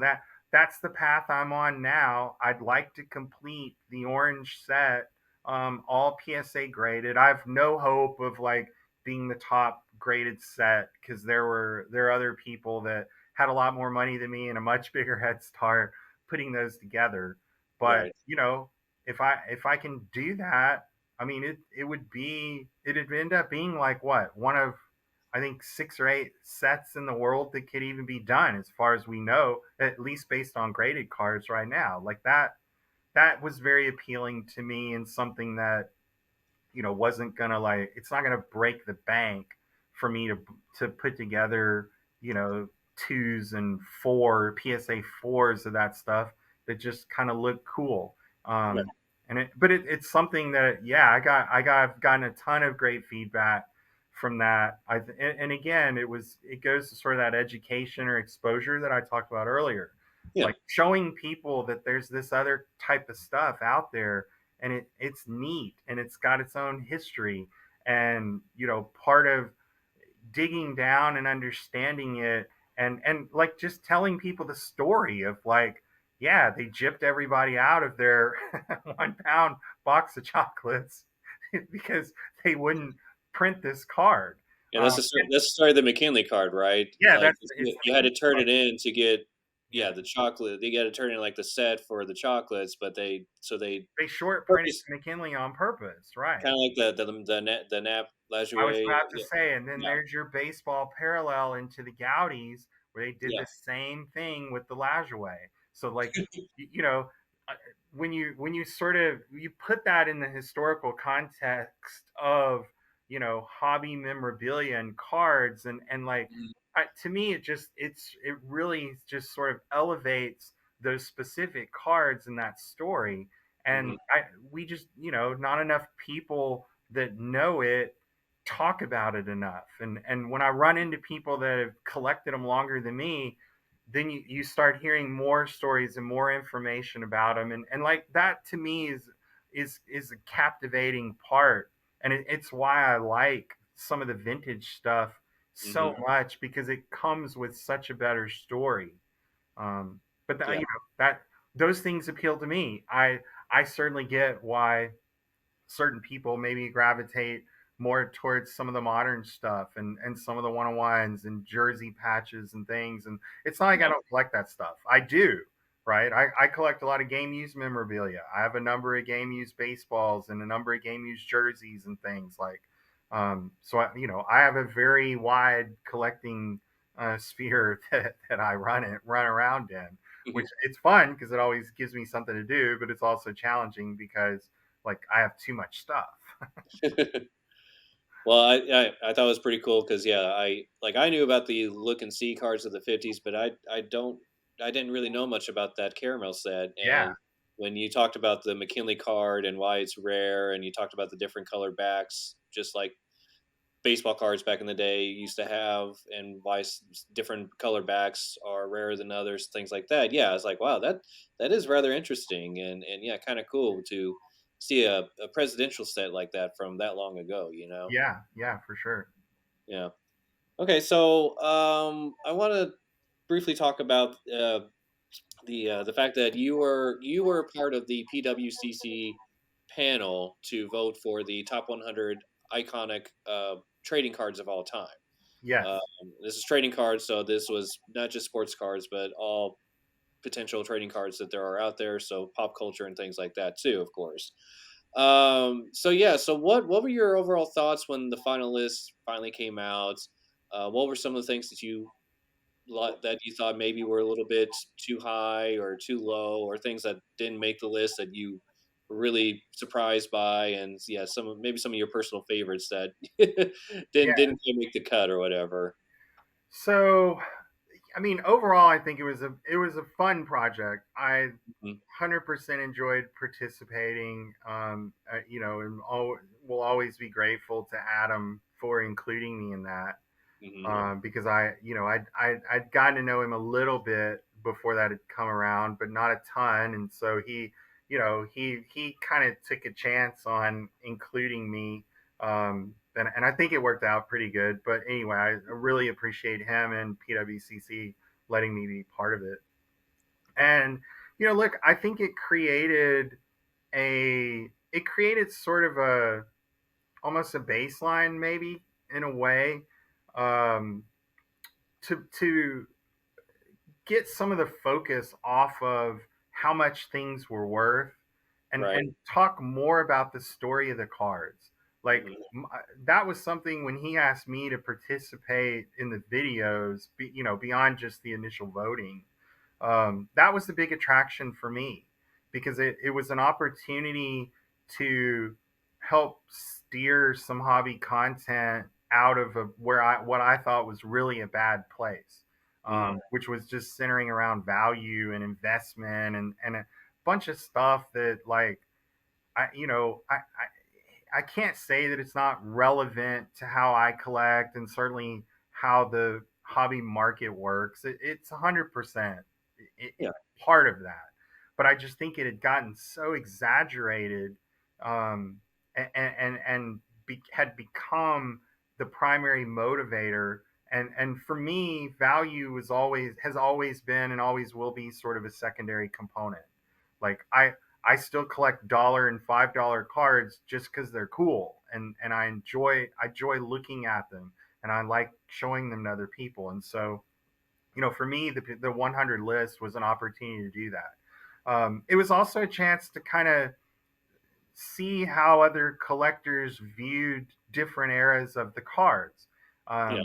that's the path I'm on now. I'd like to complete the orange set, all PSA graded. I have no hope of like being the top graded set because there are other people that had a lot more money than me and a much bigger head start putting those together. But Right. if I can do that, I mean, it'd end up being like what, one of I think 6 or 8 sets in the world that could even be done, as far as we know, at least based on graded cards right now. Like that was very appealing to me, and something that wasn't gonna, like, it's not gonna break the bank for me to put together, twos and four PSA fours of that stuff that just kind of look cool. Right. It's something that, yeah, I've gotten a ton of great feedback from that. And again, it goes to sort of that education or exposure that I talked about earlier, Yeah. like showing people that there's this other type of stuff out there, and it's neat, and it's got its own history. And part of digging down and understanding it, and like just telling people the story of, like, yeah, they gypped everybody out of their 1 pound box of chocolates because they wouldn't print this card. Yeah, that's that's the story of the McKinley card, right? Yeah, Like, it's you had to turn the it in to get, yeah, yeah, the chocolate. You got to turn in like the set for the chocolates, but they they short printed purpose McKinley on purpose, right? kind of like the nap I was Lajoie. about to Yeah, say, and then yeah, there's your baseball parallel into the Gaudies, where they did yeah. the same thing with the Lajoie. So, like, you know, uh, when you sort of you put that in the historical context of hobby memorabilia and cards, and like, Mhm. to me, it really just sort of elevates those specific cards in that story. Mhm. And we just, not enough people that know it talk about it enough. And when I run into people that have collected them longer than me, then you start hearing more stories and more information about them. And like, that to me is a captivating part. And it's why I like some of the vintage stuff so Mhm. much, because it comes with such a better story. But Yeah. that those things appeal to me. I certainly get why certain people maybe gravitate more towards some of the modern stuff, and some of the one-on-ones and jersey patches and things. And it's not like I Yeah. don't collect that stuff. I do, right? I collect a lot of game used memorabilia. I have a number of game used baseballs and a number of game used jerseys and things like. So I have a very wide collecting sphere that I run around in, which Mhm. it's fun because it always gives me something to do, but it's also challenging because, like, I have too much stuff. Well, I thought it was pretty cool because, yeah, I knew about the look and see cards of the '50s, but I didn't really know much about that caramel set. Yeah, And when you talked about the McKinley card and why it's rare, and you talked about the different color backs, just like baseball cards back in the day used to have, and why different color backs are rarer than others, things like that. Yeah, I was like, wow, that is rather interesting, and yeah, kind of cool to see a presidential set like that from that long ago. yeah, yeah, for sure. Yeah. Okay, so I want to briefly talk about the fact that you were part of the PWCC panel to vote for the top 100 iconic trading cards of all time. Um, Yes. this is trading cards, so this was not just sports cards, but all potential trading cards that there are out there. So pop culture and things like that too, of course. So yeah, so what were your overall thoughts when the final list finally came out? What were some of the things that you thought maybe were a little bit too high or too low, or things that didn't make the list that you were really surprised by, and yeah, maybe some of your personal favorites that Yeah. didn't quite make the cut or whatever. So I mean, overall, I think it was a fun project. I Mhm. 100% enjoyed participating. And will always be grateful to Adam for including me in that. Mhm. Because I'd gotten to know him a little bit before that had come around, but not a ton. And so he kind of took a chance on including me. And I think it worked out pretty good. But anyway, I really appreciate him and PWCC letting me be part of it. And look, I think it created sort of a almost a baseline, maybe in a way, um, to get some of the focus off of how much things were worth, Right. and talk more about the story of the cards. Like, Mhm. that was something when he asked me to participate in the videos, beyond just the initial voting. That was the big attraction for me, because it was an opportunity to help steer some hobby content out of where what I thought was really a bad place, Mhm. which was just centering around value and investment, and a bunch of stuff that, like, I can't say that it's not relevant to how I collect, and certainly how the hobby market works. It's 100% Yeah. part of that, but I just think it had gotten so exaggerated, um, and had become the primary motivator. And for me, value has always been and always will be sort of a secondary component. Like, I still collect $1 and $5 cards just because they're cool, and I enjoy looking at them, and I like showing them to other people. And so, for me, the 100 list was an opportunity to do that. It was also a chance to kind of see how other collectors viewed different eras of the cards. Yeah.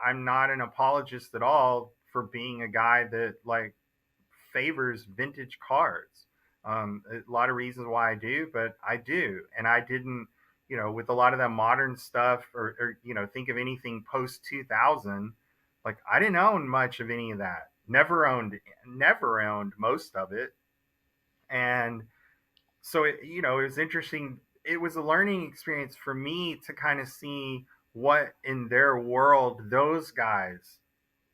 I'm not an apologist at all for being a guy that, like, favors vintage cards. A lot of reasons why I do, but I do. And I didn't, with a lot of that modern stuff, or think of anything post 2000, like, I didn't own much of any of that. Never owned most of it. And so it was interesting. It was a learning experience for me to kind of see what in their world those guys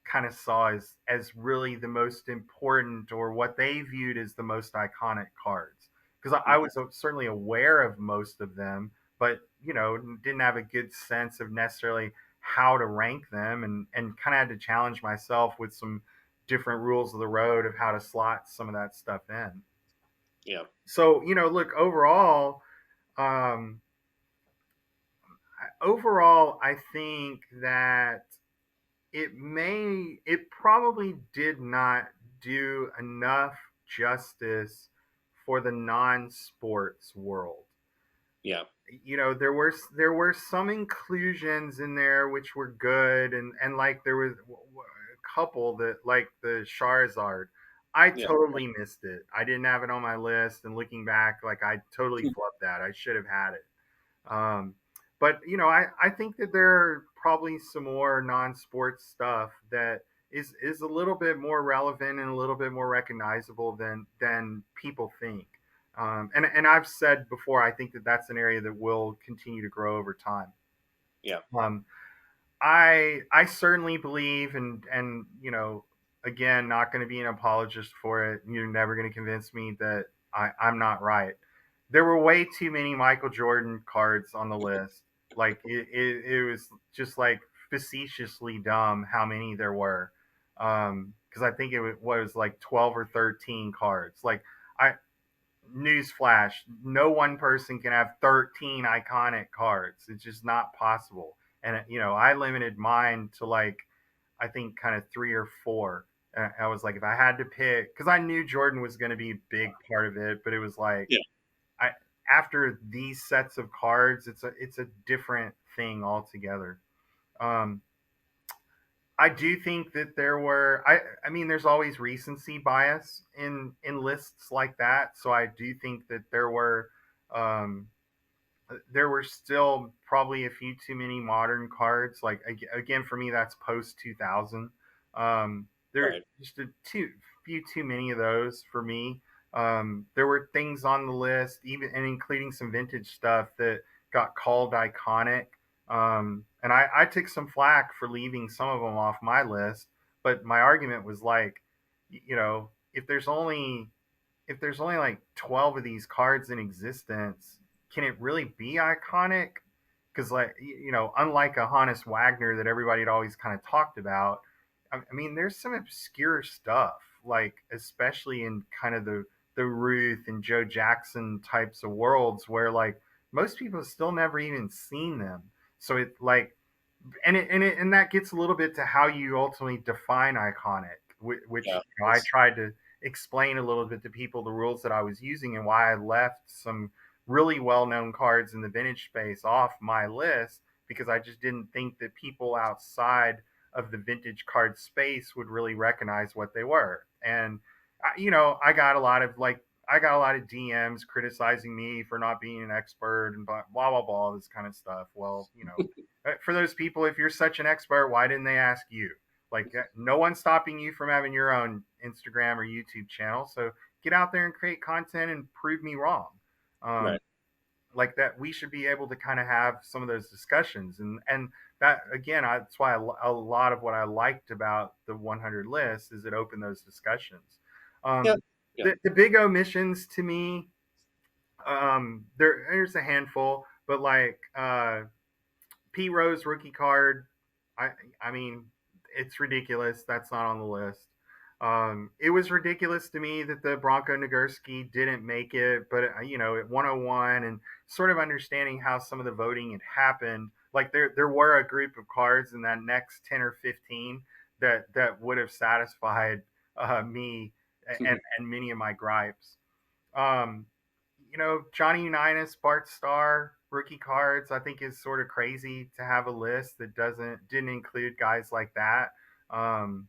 kind of saw as really the most important, or what they viewed as the most iconic cards. Because I Mhm. was certainly aware of most of them, but didn't have a good sense of necessarily how to rank them, and kind of had to challenge myself with some different rules of the road of how to slot some of that stuff in. Yeah. So, look, um, overall, I think that it probably did not do enough justice for the non-sports world. Yeah. There were some inclusions in there which were good, and like, there was a couple that, like the Charizard. I Yeah. totally missed it. I didn't have it on my list, and looking back, like, I totally flubbed that. I should have had it. Um, but I think that there are probably some more non-sports stuff that is a little bit more relevant and a little bit more recognizable than people think. And I've said before, I think that that's an area that will continue to grow over time. Yeah. Um, I certainly believe, and again, not going to be an apologist for it. You're never going to convince me that I'm not right. There were way too many Michael Jordan cards on the list. Like, it was just, like, facetiously dumb how many there were. Because I think was like 12 or 13 cards. Like, I newsflash, no one person can have 13 iconic cards. It's just not possible. And I limited mine to, like, I think kind of three or four. And I was like, if I had to pick, because I knew Jordan was going to be a big part of it, but it was like, Yeah. I after these sets of cards, it's a different thing altogether. Um, I do think that I mean, there's always recency bias in lists like that. So I do think that um, there were still probably a few too many modern cards. Like, again, for me, that's post 2000. There Right. just a few too many of those for me. There were things on the list, even and including some vintage stuff that got called iconic. And I took some flack for leaving some of them off my list, but my argument was like, you know, if there's only like 12 of these cards in existence, can it really be iconic? Because, like, unlike a Hannes Wagner that everybody had always kind of talked about, I mean, there's some obscure stuff, like, especially in kind of the Ruth and Joe Jackson types of worlds where, like, most people still never even seen them. So it, like, and that gets a little bit to how you ultimately define iconic, which Yeah. I It's tried to explain a little bit to people the rules that I was using and why I left some really well known cards in the vintage space off my list because I just didn't think that people outside of the vintage card space would really recognize what they were. And I got a lot of DMs criticizing me for not being an expert and blah blah blah, blah this kind of stuff. Well, for those people, if you're such an expert, why didn't they ask you? Like, no one's stopping you from having your own Instagram or YouTube channel. So get out there and create content and prove me wrong. Um, right. like that, we should be able to kind of have some of those discussions, and that again, that's why a lot of what I liked about the 100 list is it opened those discussions. Yeah. Um, Yeah. the big omissions to me, there's a handful, but like Pete Rose rookie card. I I mean, it's ridiculous. That's not on the list. It was ridiculous to me that the Bronco Nagurski didn't make it, but at 101 and sort of understanding how some of the voting had happened, like there were a group of cards in that next 10 or 15 that would have satisfied me and many of my gripes. Um, Johnny Unitas, Bart Starr, rookie cards, I think is sort of crazy to have a list that didn't include guys like that. Um,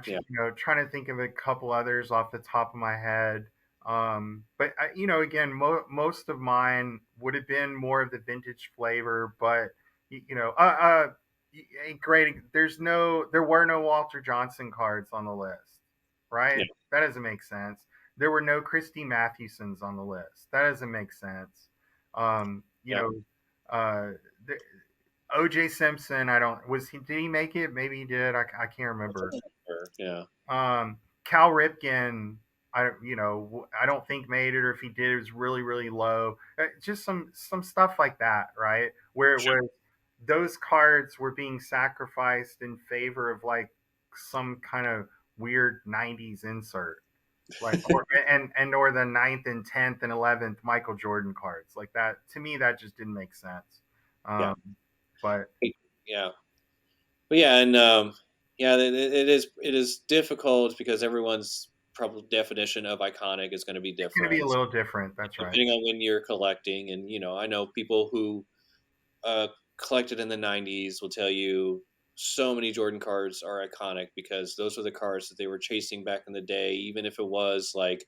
Yeah. trying to think of a couple others off the top of my head. But again, most of mine would have been more of the vintage flavor. But y- you know, great. There were no Walter Johnson cards on the list, Yeah. right? That doesn't make sense. There were no Christy Mathewsons on the list. That doesn't make sense. Um, you Yeah. know, uh, the, OJ Simpson. I don't was he did he make it? Maybe he did. I can't remember. Sure. Yeah. Cal Ripken, I don't think made it, or if he did, it was really really low. Just some stuff like that, right? Sure. Where those cards were being sacrificed in favor of like some kind of weird '90s insert, like or the ninth and 10th and 11th Michael Jordan cards, like that. To me, that just didn't make sense. Yeah. Um, but Yeah. But yeah, and yeah, it is difficult because everyone's probably definition of iconic is going to be it's going to be a different little different. That's right. depending on when you're collecting. And I know people who uh, collected in the '90s will tell you so many Jordan cards are iconic because those are the cards that they were chasing back in the day, even if it was like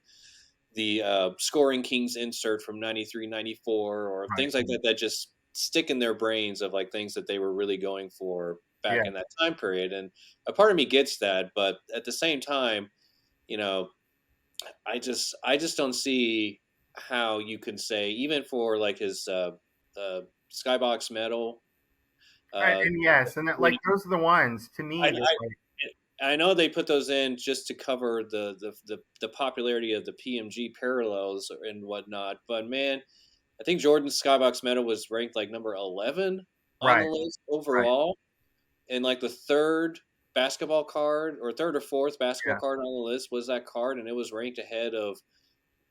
the scoring kings insert from '93, '94, or Right. things like that that just stick in their brains of like things that they were really going for back Yeah. in that time period. And a part of me gets that, but at the same time, you know I just don't see how you can say, even for like his skybox medal, uh And yes, and that, when like those are the ones to I, me that I like I know they put those in just to cover the popularity of the PMG parallels and whatnot, but man, I think Jordan's Skybox Medal was ranked like number 11 on the right, list right, overall, and like the third basketball card or third or fourth basketball yeah, card on the list was that card, and it was ranked ahead of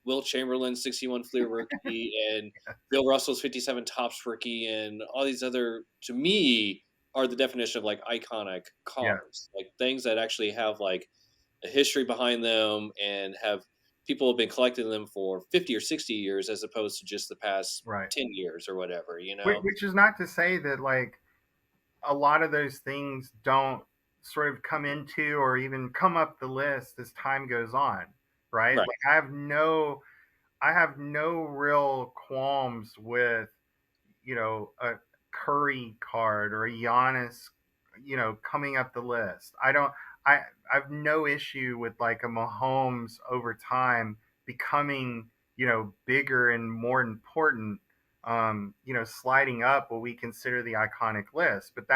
Will Chamberlain's 61 Fleer rookie and Bill Russell's 57 Tops rookie and all these other, to me, are the definition of like iconic yeah, cards, like things that actually have like a history behind them and have people have been collecting them for 50 or 60 years as opposed to just the past right. 10 years or whatever, Which is not to say that like a lot of those things don't sort of come into or even come up the list as time goes on, right? Right. Like I have no real qualms with a Curry card or a Giannis, coming up the list. I I've no issue with like a Mahomes over time becoming, bigger and more important, sliding up what we consider the iconic list. But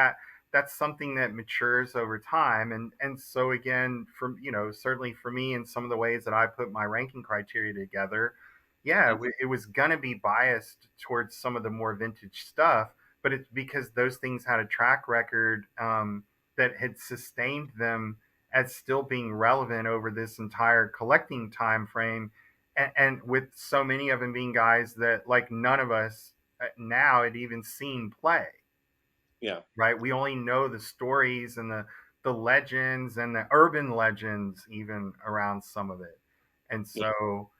that's something that matures over time. And so again, from, certainly for me and some of the ways that I put my ranking criteria together, yeah, Mhm. it was going to be biased towards some of the more vintage stuff, but it's because those things had a track record, that had sustained them as still being relevant over this entire collecting time frame, and with so many of them being guys that like none of us now had even seen play, Yeah. right? We only know the stories and the legends and the urban legends even around some of it. And Yeah. so,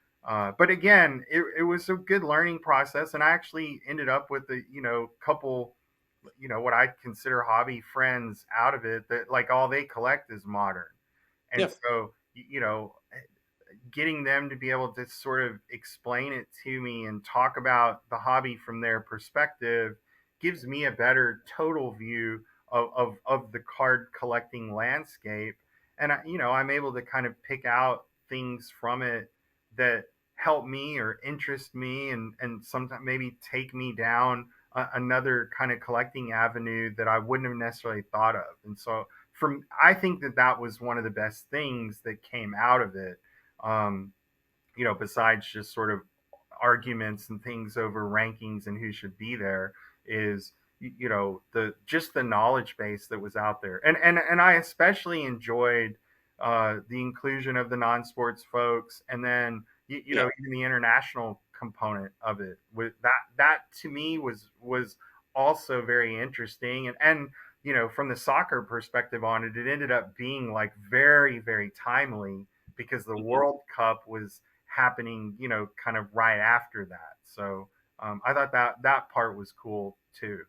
but again, it was a good learning process, and I actually ended up with a, couple, what I consider hobby friends out of it, that like all they collect is modern. And Yeah. so, getting them to be able to sort of explain it to me and talk about the hobby from their perspective gives me a better total view of the card collecting landscape. And I'm able to kind of pick out things from it that help me or interest me, and sometimes maybe take me down another kind of collecting avenue that I wouldn't have necessarily thought of. And so from I think that was one of the best things that came out of it, um, besides just sort of arguments and things over rankings and who should be there, is, the just the knowledge base that was out there. And I especially enjoyed the inclusion of the non-sports folks, and then Yeah. even the international component of it. With that to me was also very interesting. And from the soccer perspective on it, it ended up being like very, very timely, because the Mhm. World Cup was happening, kind of right after that. So I thought that part was cool too.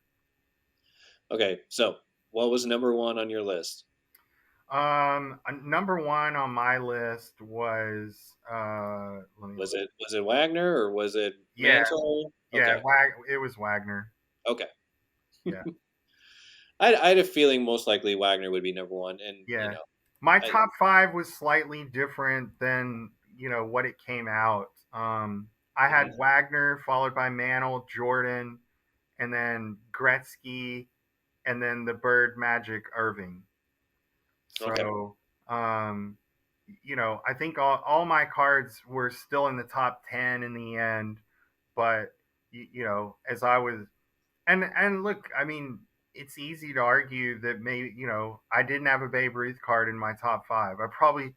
Okay. So, what was number one on your list? Number one on my list was, let me look. Was it Wagner or was it Yeah, Mantle? yeah, Okay. It was Wagner. Okay. Yeah, I had a feeling most likely Wagner would be number one, and yeah. My I. top five was slightly different than what it came out. I had Mhm. Wagner followed by Mantle, Jordan, and then Gretzky, and then the Bird Magic Irving. Okay. So, I think all my cards were still in the top 10 in the end. But, as I was, and look, I mean, it's easy to argue that maybe, I didn't have a Babe Ruth card in my top five. I probably,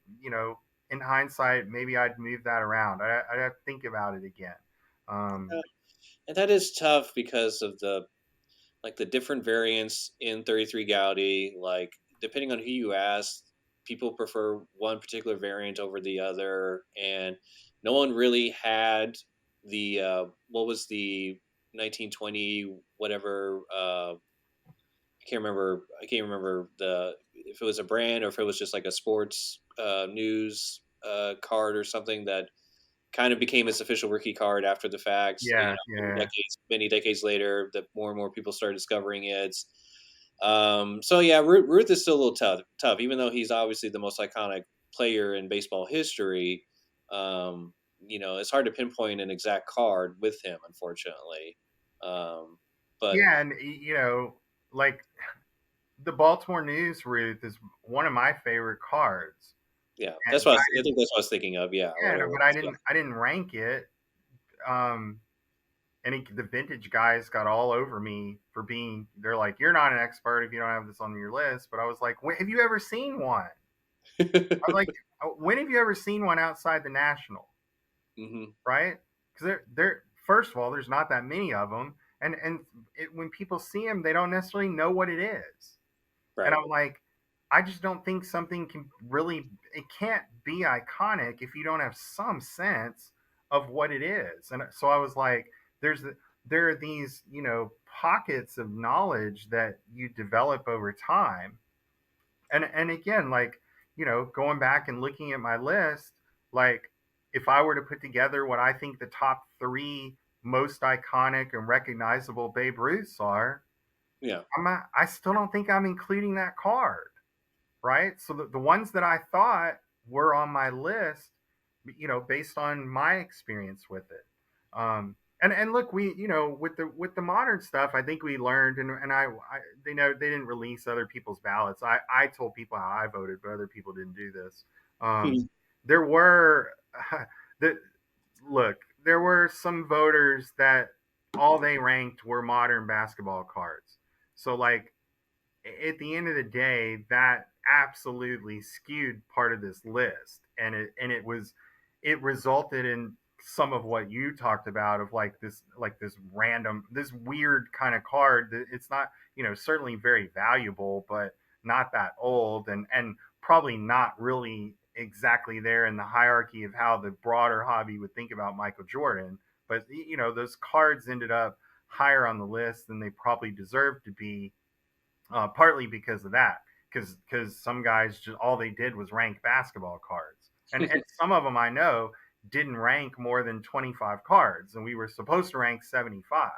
in hindsight, maybe I'd move that around. I'd have to think about it again. Um, And that is tough because of the different variants in 33 Gaudy. Like, depending on who you ask, people prefer one particular variant over the other, and no one really had the what was the 1920 whatever. I can't remember the if it was a brand or if it was just like a sports news card or something that kind of became its official rookie card after the fact. yeah, yeah, Many decades later, that more and more people started discoving it. So yeah, Ruth is still a little tough, even though he's obviously the most iconic player in baseball history. It's hard to pinpoint an exact card with him, unfortunately. Um, but yeah. And, like the Baltimore News Ruth is one of my favorite cards. yeah, And, but I think that's what I was thinking of. Yeah, yeah, no, Lord of the but I Rings. Yeah. didn't rank it. Um, the vintage guys got all over me for being. They're like, "You're not an expert if you don't have this on your list." But I was like, "Have you ever seen one?" I was like, "When have you ever seen one outside the National?" Hmm. Right? Because they're first of all, there's not that many of them, and when people see them, they don't necessarily know what it is. And Right. I'm like, I just don't think something it can't be iconic if you don't have some sense of what it is. And so I was like, there are these, pockets of knowledge that you develop over time. And again, like, going back and looking at my list, like, if I were to put together what I think the top three most iconic and recognizable Babe Ruths are, Yeah. I still don't think I'm including that card, right? So the ones that I thought were on my list, based on my experience with it. And look, we, with the modern stuff, I think we learned, and they know they didn't release other people's ballots. I told people how I voted, but other people didn't do this. Um, there were the look, there were some voters that all they ranked were modern basketball cards. So like at the end of the day, that absolutely skewed part of this list, and it resulted in some of what you talked about of this random, this weird kind of card that it's not, certainly very valuable, but not that old, and probably not really exactly there in the hierarchy of how the broader hobby would think about Michael Jordan. But those cards ended up higher on the list than they probably deserved to be, partly because of that. Because some guys just all they did was rank basketball cards, and some of them I know didn't rank more than 25 cards, and we were supposed to rank 75.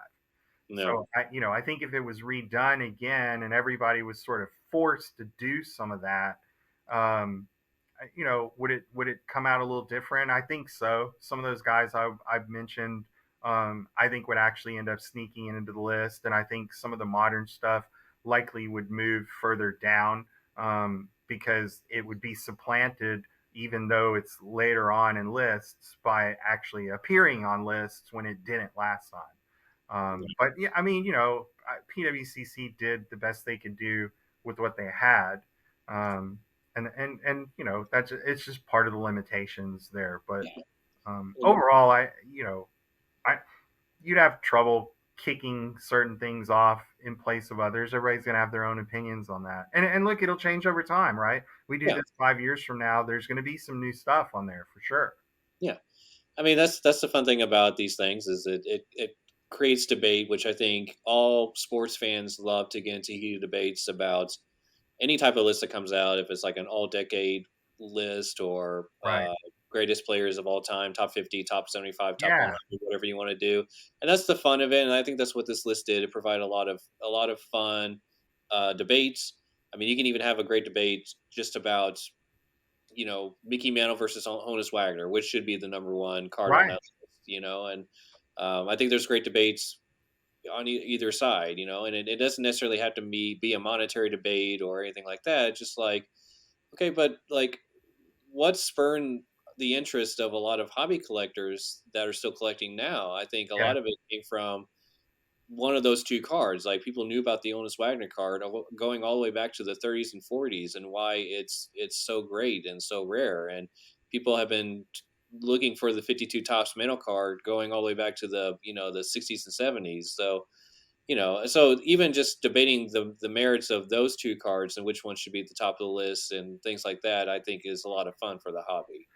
No. So I think if it was redone again and everybody was sort of forced to do some of that, um, would it come out a little different? I think so. Some of those guys I've mentioned, I think would actually end up sneaking into the list, and I think some of the modern stuff likely would move further down, because it would be supplanted, even though it's later on in lists, by actually appearing on lists when it didn't last time. But yeah, I mean, PWCC did the best they could do with what they had. Um, and that's, it's just part of the limitations there. But Yeah. overall, I you'd have trouble kicking certain things off in place of others. Everybody's gonna have their own opinions on that. And look, it'll change over time, right? We do Yeah. this 5 years from now, there's gonna be some new stuff on there for sure. Yeah. I mean, that's the fun thing about these things is it creates debate, which I think all sports fans love to get into heated debates about any type of list that comes out. If it's like an all decade list or Right. greatest players of all time, top 50, top 75, top Yeah. 100, whatever you want to do, and that's the fun of it. And I think that's what this list did. It provided a lot of fun debates. I mean, you can even have a great debate just about Mickey Mantle versus Honus Wagner, which should be the number one card on Right. that list, and I think there's great debates on either side, and it doesn't necessarily have to be a monetary debate or anything like that. It's just like, okay, but like, what spurned the interest of a lot of hobby collectors that are still collecting now? I think a Yeah. lot of it came from one of those two cards. Like people knew about the Onus Wagner card going all the way back to the 30s and 40s, and why it's so great and so rare. And people have been looking for the 52 tops metal card going all the way back to the 60s and 70s. So even just debating the merits of those two cards and which one should be at the top of the list and things like that, I think is a lot of fun for the hobby.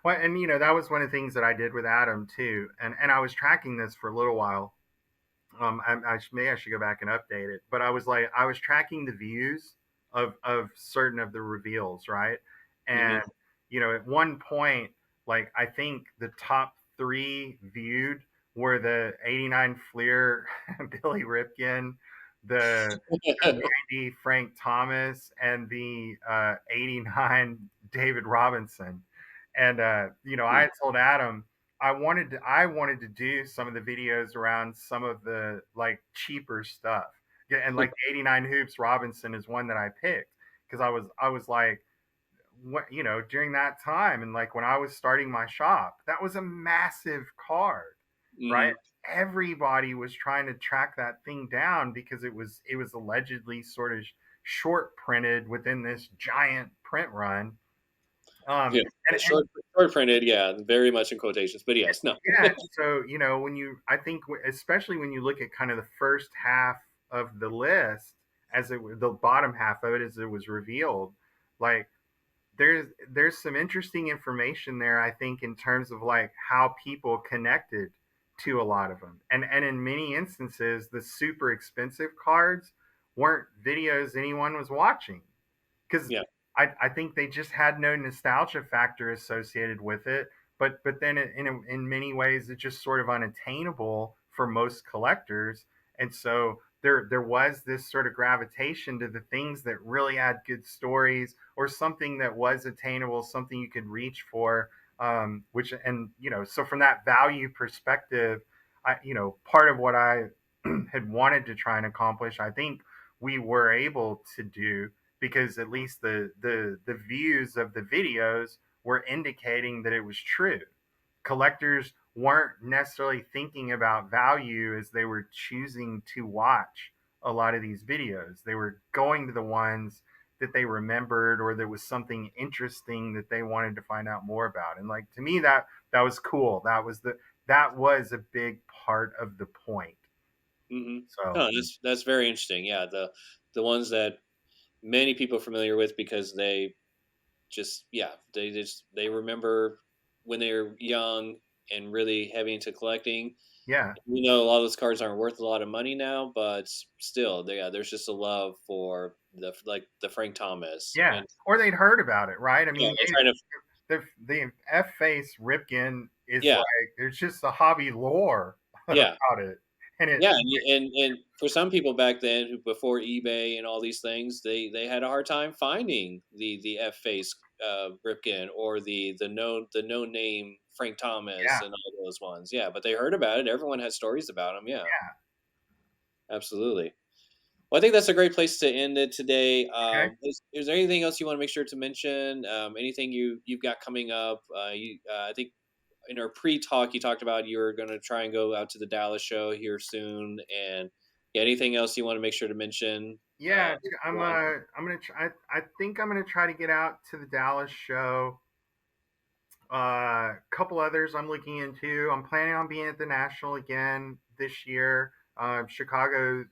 Well, and that was one of the things that I did with Adam too, and I was tracking this for a little while. Maybe I should go back and update it, but I was tracking the views of certain of the reveals, right? And Hmm. at one point, like I think the top three viewed were the '89 Fleer Billy Ripken, the '90 Frank Thomas, and the '89 David Robinson. And I had told Adam I wanted to do some of the videos around some of the like cheaper stuff. Yeah, and like the '89 Hoops Robinson is one that I picked because I was like, what, during that time, and like when I was starting my shop, that was a massive card, right? Hmm. Everybody was trying to track that thing down because it was allegedly sort of short printed within this giant print run. Um, Yeah, and short printed, yeah, very much in quotations, but yes, no. Yeah, so I think especially when you look at kind of the first half of the list, the bottom half of it as it was revealed, like there's some interesting information there. I think in terms of like how people connected to a lot of them, and in many instances, the super expensive cards weren't videos anyone was watching because Yeah, I think they just had no nostalgia factor associated with it. But then in many ways it's just sort of unattainable for most collectors, and so there was this sort of gravitation to the things that really had good stories, or something that was attainable, something you could reach for. Which, and so from that value perspective, part of what I had wanted to try and accomplish, I think we were able to do, because at least the views of the videos were indicating that it was true. Collectors weren't necessarily thinking about value as they were choosing to watch a lot of these videos. They were going to the ones that they remembered, or there was something interesting that they wanted to find out more about. And like, to me, that was cool. That was a big part of the point. Hmm. So Oh, that's very interesting. Yeah, the ones that many people are familiar with because they remember when they were young and really heavy into collecting. yeah, A lot of those cards aren't worth a lot of money now, but still, there's just a love for the Frank Thomas, yeah. and Or they'd heard about it, right? I yeah, mean, they're trying to, the F face Ripken is yeah, like, there's just a hobby lore yeah, about it, and it yeah, and for some people back then, before eBay and all these things, they had a hard time finding the F face Ripken, or the no name Frank Thomas yeah, and all those ones. Yeah, but they heard about it. Everyone had stories about them. Yeah, absolutely. Well, I think that's a great place to end it today. okay. Is there anything else you want to make sure to mention? Anything you've got coming up? I think in our pre-talk you talked about you were going to try and go out to the Dallas show here soon, and yeah, anything else you want to make sure to mention? Yeah, Go on. I'm gonna try. I think I'm gonna try to get out to the Dallas show. A couple others I'm looking into. I'm planning on being at the National again this year. Chicago.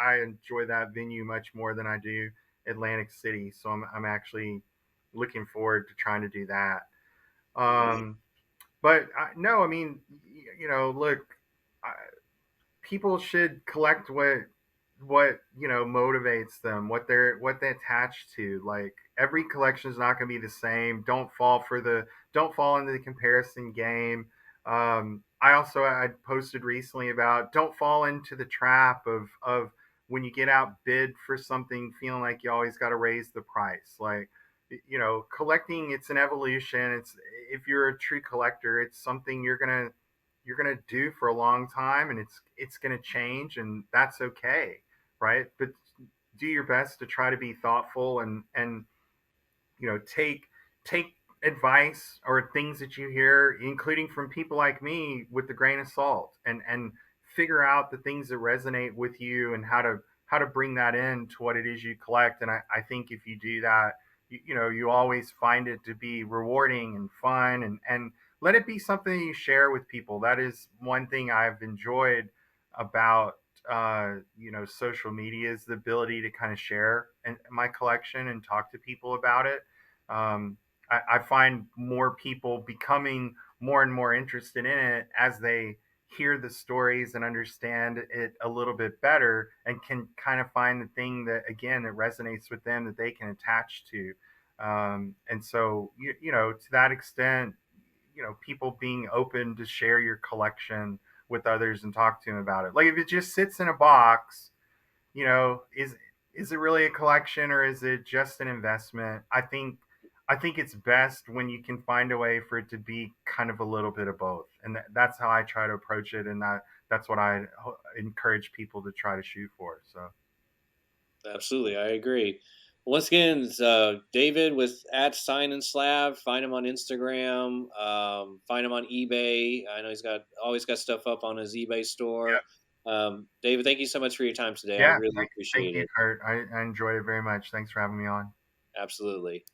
I enjoy that venue much more than I do Atlantic City, so I'm actually looking forward to trying to do that. Mhm. Um, but no, I mean, look, I, people should collect what motivates them, what they attach to. Like, every collection is not going to be the same. Don't fall into the comparison game. I posted recently about, don't fall into the trap of when you get outbid for something, feeling like you always got to raise the price. Like, collecting, it's an evolution. It's, if you're a true collector, it's something you're gonna do for a long time, and it's gonna change, and that's okay, right? But do your best to try to be thoughtful, and take advice or things that you hear, including from people like me, with the grain of salt, and figure out the things that resonate with you, and how to bring that in to what it is you collect. And I think if you do that, you always find it to be rewarding and fun, and let it be something you share with people. That is one thing I've enjoyed about social media, is the ability to kind of share my collection and talk to people about it. I find more people becoming more and more interested in it as they hear the stories and understand it a little bit better, and can kind of find the thing that, again, that resonates with them, that they can attach to. And so, to that extent, people being open to share your collection with others and talk to them about it. Like, if it just sits in a box, is it really a collection, or is it just an investment? I think it's best when you can find a way for it to be kind of a little bit of both, and that's how I try to approach it, and that's what I encourage people to try to shoot for. So Absolutely, I agree. Once again, it's, David with at Sign and Slab. Find him on Instagram. Find him on eBay. I know he's got always got stuff up on his eBay store. David, thank you so much for your time today. I yeah, really thank appreciate you, it. Kurt. I enjoyed it very much. Thanks for having me on. Absolutely.